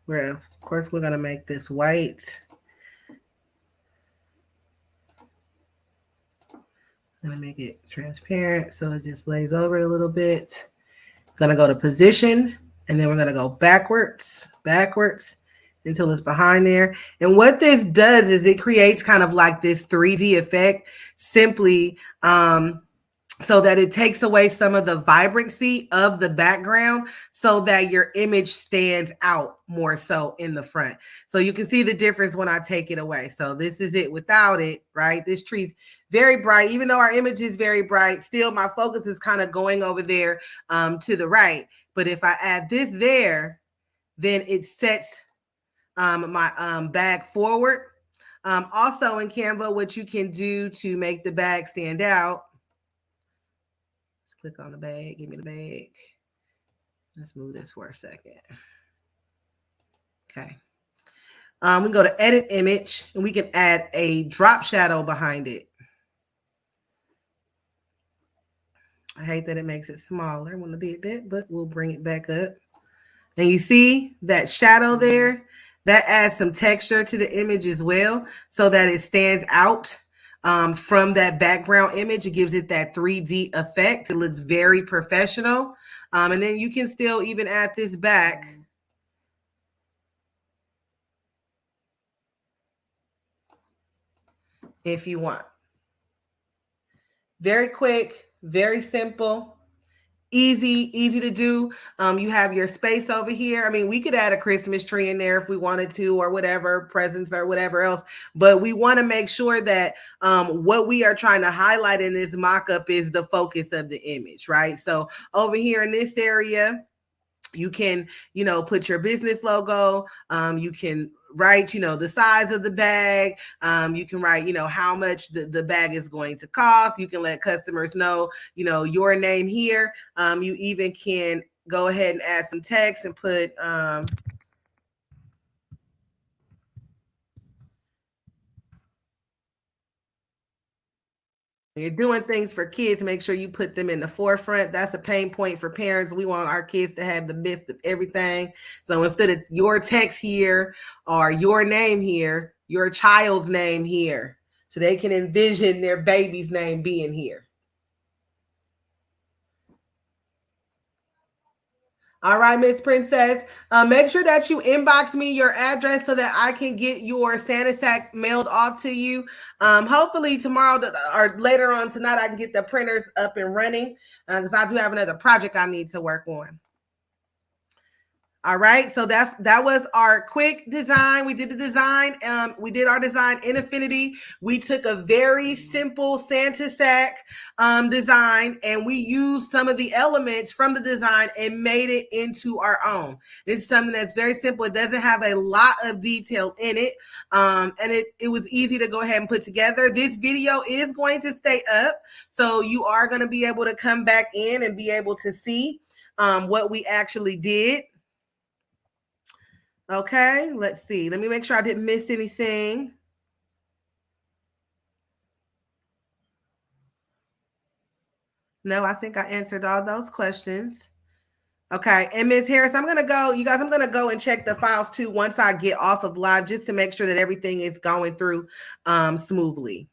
Where, of course, we're going to make this white. I'm going to make it transparent so it just lays over a little bit. Going to go to position, and then we're going to go backwards until it's behind there. And what this does is it creates kind of like this 3D effect simply so that it takes away some of the vibrancy of the background so that your image stands out more so in the front. So you can see the difference when I take it away. So this is it without it, right? This tree's very bright. Even though our image is very bright, still my focus is kind of going over there to the right. But if I add this there, then it sets my bag forward. Also in Canva, what you can do to make the bag stand out, click on the bag, give me the bag. Let's move this for a second. Okay. We go to edit image and we can add a drop shadow behind it. I hate that it makes it smaller when I did that, but we'll bring it back up. And you see that shadow there? That adds some texture to the image as well so that it stands out from that background image. It gives it that 3D effect. It looks very professional. And then you can still even add this back. If you want. Very quick, very simple. easy to do. You have your space over here. I mean, we could add a Christmas tree in there if we wanted to, or whatever, presents or whatever else, but we want to make sure that what we are trying to highlight in this mock-up is the focus of the image, right? So over here in this area, you can, put your business logo. You can write, the size of the bag. You can write, how much the bag is going to cost. You can let customers know, your name here. You even can go ahead and add some text and put, you're doing things for kids, make sure you put them in the forefront. That's a pain point for parents. We want our kids to have the best of everything. So instead of your text here or your name here, your child's name here, so they can envision their baby's name being here. All right, Miss Princess. Make sure that you inbox me your address so that I can get your Santa sack mailed off to you. Hopefully tomorrow or later on tonight, I can get the printers up and running because I do have another project I need to work on. All right, so that was our quick design. We did the design. We did our design in Affinity. We took a very simple Santa sack design, and we used some of the elements from the design and made it into our own. It's something that's very simple. It doesn't have a lot of detail in it, and it was easy to go ahead and put together. This video is going to stay up, so you are going to be able to come back in and be able to see what we actually did. Okay, let's see. Let me make sure I didn't miss anything. No, I think I answered all those questions. Okay, and Ms. Harris, I'm gonna go, you guys, I'm gonna go and check the files too once I get off of live, just to make sure that everything is going through smoothly.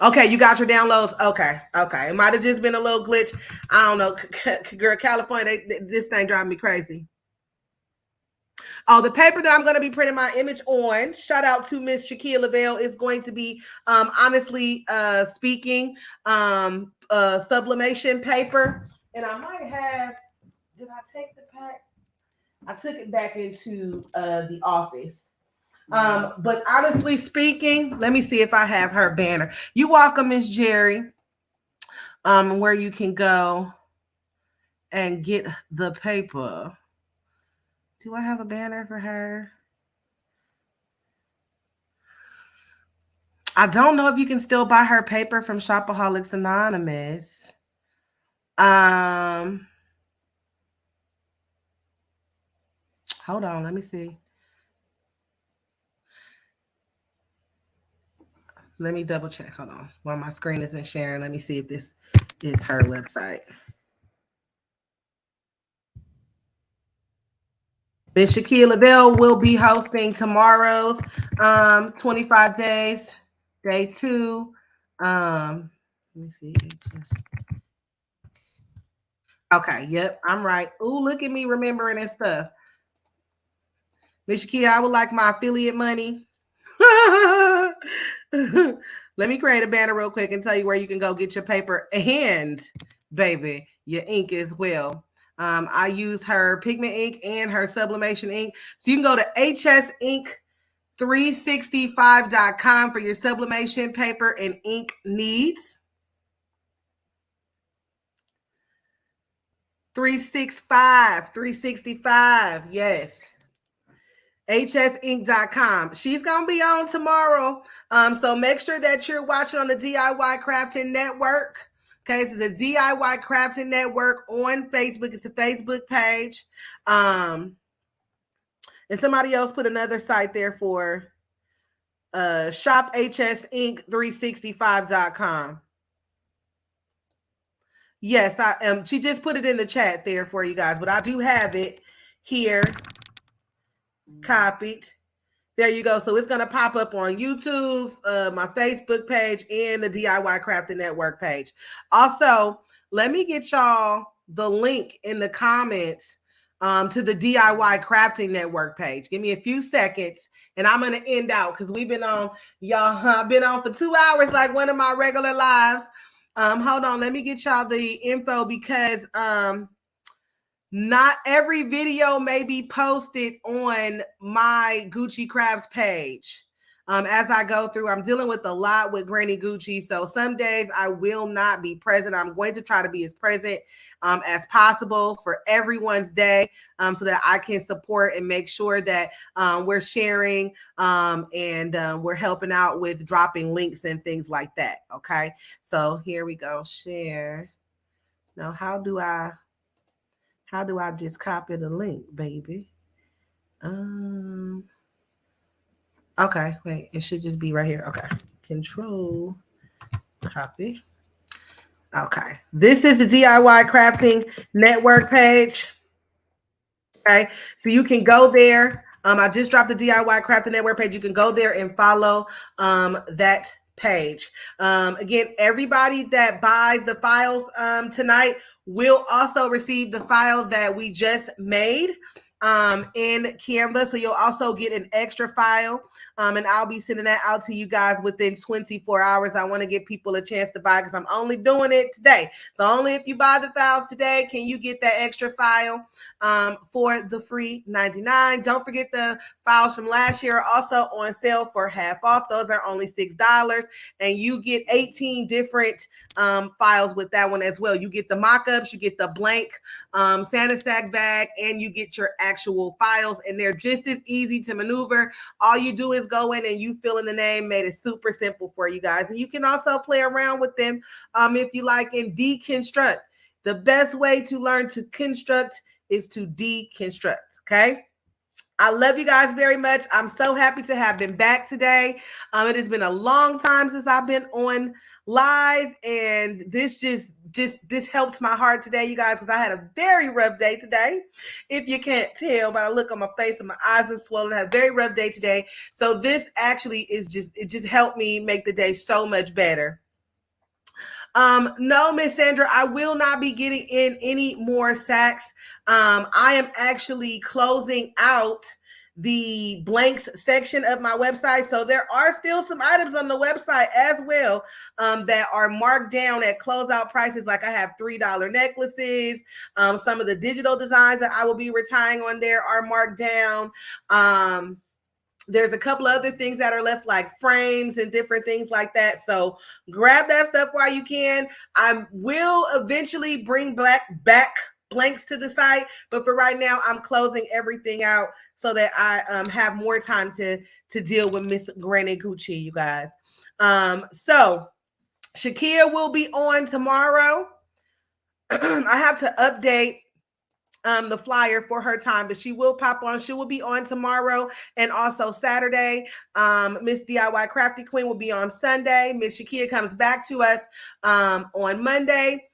Okay, you got your downloads. Okay. It might have just been a little glitch. I don't know. Girl, California, this thing driving me crazy. Oh, the paper that I'm going to be printing my image on, shout out to Miss Shakia Lavelle, is going to be, honestly speaking, sublimation paper. And I might have, did I take the pack? I took it back into the office. But honestly speaking, let me see if I have her banner. You welcome, Miss Jerry. Where you can go and get the paper. Do I have a banner for her? I don't know if you can still buy her paper from Shopaholics Anonymous. Hold on, let me see. Let me double check. Hold on. While my screen isn't sharing, let me see if this is her website. Miss Shakia Lavelle will be hosting tomorrow's 25 days, day 2. Let me see. Okay, yep, I'm right. Ooh, look at me remembering and stuff. Miss Shakia, I would like my affiliate money. Let me create a banner real quick and tell you where you can go get your paper and, baby, your ink as well. I use her pigment ink and her sublimation ink. So you can go to hsink365.com for your sublimation paper and ink needs. 365, yes. hsink.com. She's going to be on tomorrow. So make sure that you're watching on the DIY Crafting Network. Okay, so the DIY Crafting Network on Facebook. It's a Facebook page. And somebody else put another site there for shophsink365.com. Yes, she just put it in the chat there for you guys, but I do have it here copied. There you go. So it's going to pop up on YouTube, my Facebook page, and the DIY Crafting Network page. Also, let me get y'all the link in the comments to the DIY Crafting Network page. Give me a few seconds, and I'm going to end out because we've been on, y'all, I've been on for 2 hours like one of my regular lives. Hold on, let me get y'all the info because not every video may be posted on my Gucci Crafts page. As I go through, I'm dealing with a lot with Granny Gucci. So some days I will not be present. I'm going to try to be as present as possible for everyone's day so that I can support and make sure that we're sharing and we're helping out with dropping links and things like that. Okay. So here we go. Share. Now, how do I just copy the link, baby? Okay, wait, it should just be right here. Okay, control, copy. Okay, this is the DIY Crafting Network page. Okay, so you can go there. I just dropped the DIY Crafting Network page. You can go there and follow that page. Again, everybody that buys the files tonight will also receive the file that we just made in Canva. So you'll also get an extra file. And I'll be sending that out to you guys within 24 hours. I want to give people a chance to buy because I'm only doing it today. So only if you buy the files today can you get that extra file for the free $99. Don't forget the files from last year are also on sale for half off. Those are only $6. And you get 18 different files with that one as well. You get the mock-ups, you get the blank Santa sack bag, and you get your actual files. And they're just as easy to maneuver. All you do is go in and you fill in the name. Made it super simple for you guys. And you can also play around with them if you like and deconstruct. The best way to learn to construct is to deconstruct. Okay. I love you guys very much. I'm so happy to have been back today. It has been a long time since I've been on live, and this helped my heart today, you guys, because I had a very rough day today. If you can't tell by the look on my face and my eyes are swollen, I had a very rough day today. So this actually it just helped me make the day so much better. No, Miss Sandra, I will not be getting in any more sacks. I am actually closing out the blanks section of my website. So there are still some items on the website as well that are marked down at closeout prices. Like I have $3 necklaces. Some of the digital designs that I will be retiring on there are marked down. There's a couple other things that are left, like frames and different things like that. So grab that stuff while you can. I will eventually bring back blanks to the site, but for right now, I'm closing everything out so that I have more time to deal with Miss Granny Gucci, you guys. So Shakia will be on tomorrow. I have to update the flyer for her time, but she will pop on. She will be on tomorrow and also Saturday. Miss DIY Crafty Queen will be on Sunday. Miss Shakia comes back to us on Monday.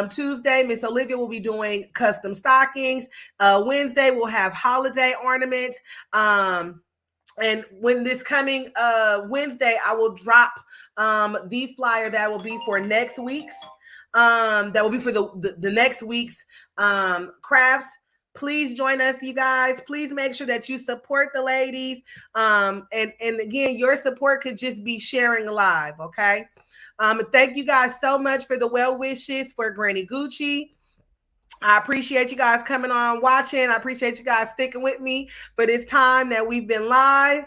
Tuesday, Miss Olivia will be doing custom stockings. Wednesday, we'll have holiday ornaments. And when this coming Wednesday, I will drop the flyer that will be for next week's. That will be for the next week's crafts. Please join us, you guys. Please make sure that you support the ladies. And again, your support could just be sharing live, okay? Thank you guys so much for the well wishes for Granny Gucci. I appreciate you guys coming on, watching. I appreciate you guys sticking with me for this time that we've been live.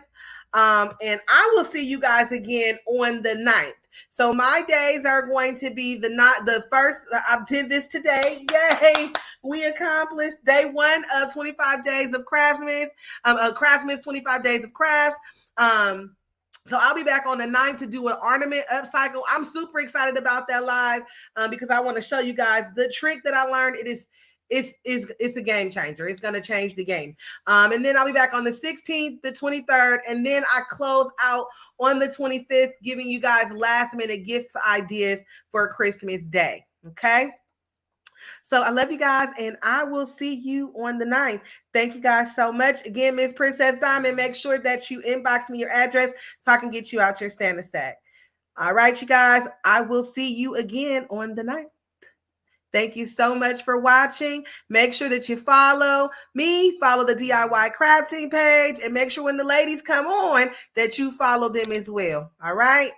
And I will see you guys again on the 9th. So my days are going to be the first. I did this today. Yay! We accomplished day 1 of 25 days of Craftsmas. Craftsmas 25 days of crafts. So I'll be back on the 9th to do an ornament upcycle. I'm super excited about that live because I want to show you guys the trick that I learned. It's a game changer. It's going to change the game. And then I'll be back on the 16th, the 23rd, and then I close out on the 25th, giving you guys last minute gifts ideas for Christmas Day. Okay. So I love you guys, and I will see you on the 9th. Thank you guys so much. Again, Miss Princess Diamond, make sure that you inbox me your address so I can get you out your Santa sack. All right, you guys, I will see you again on the 9th. Thank you so much for watching. Make sure that you follow me, follow the DIY Crafting page, and make sure when the ladies come on that you follow them as well. All right.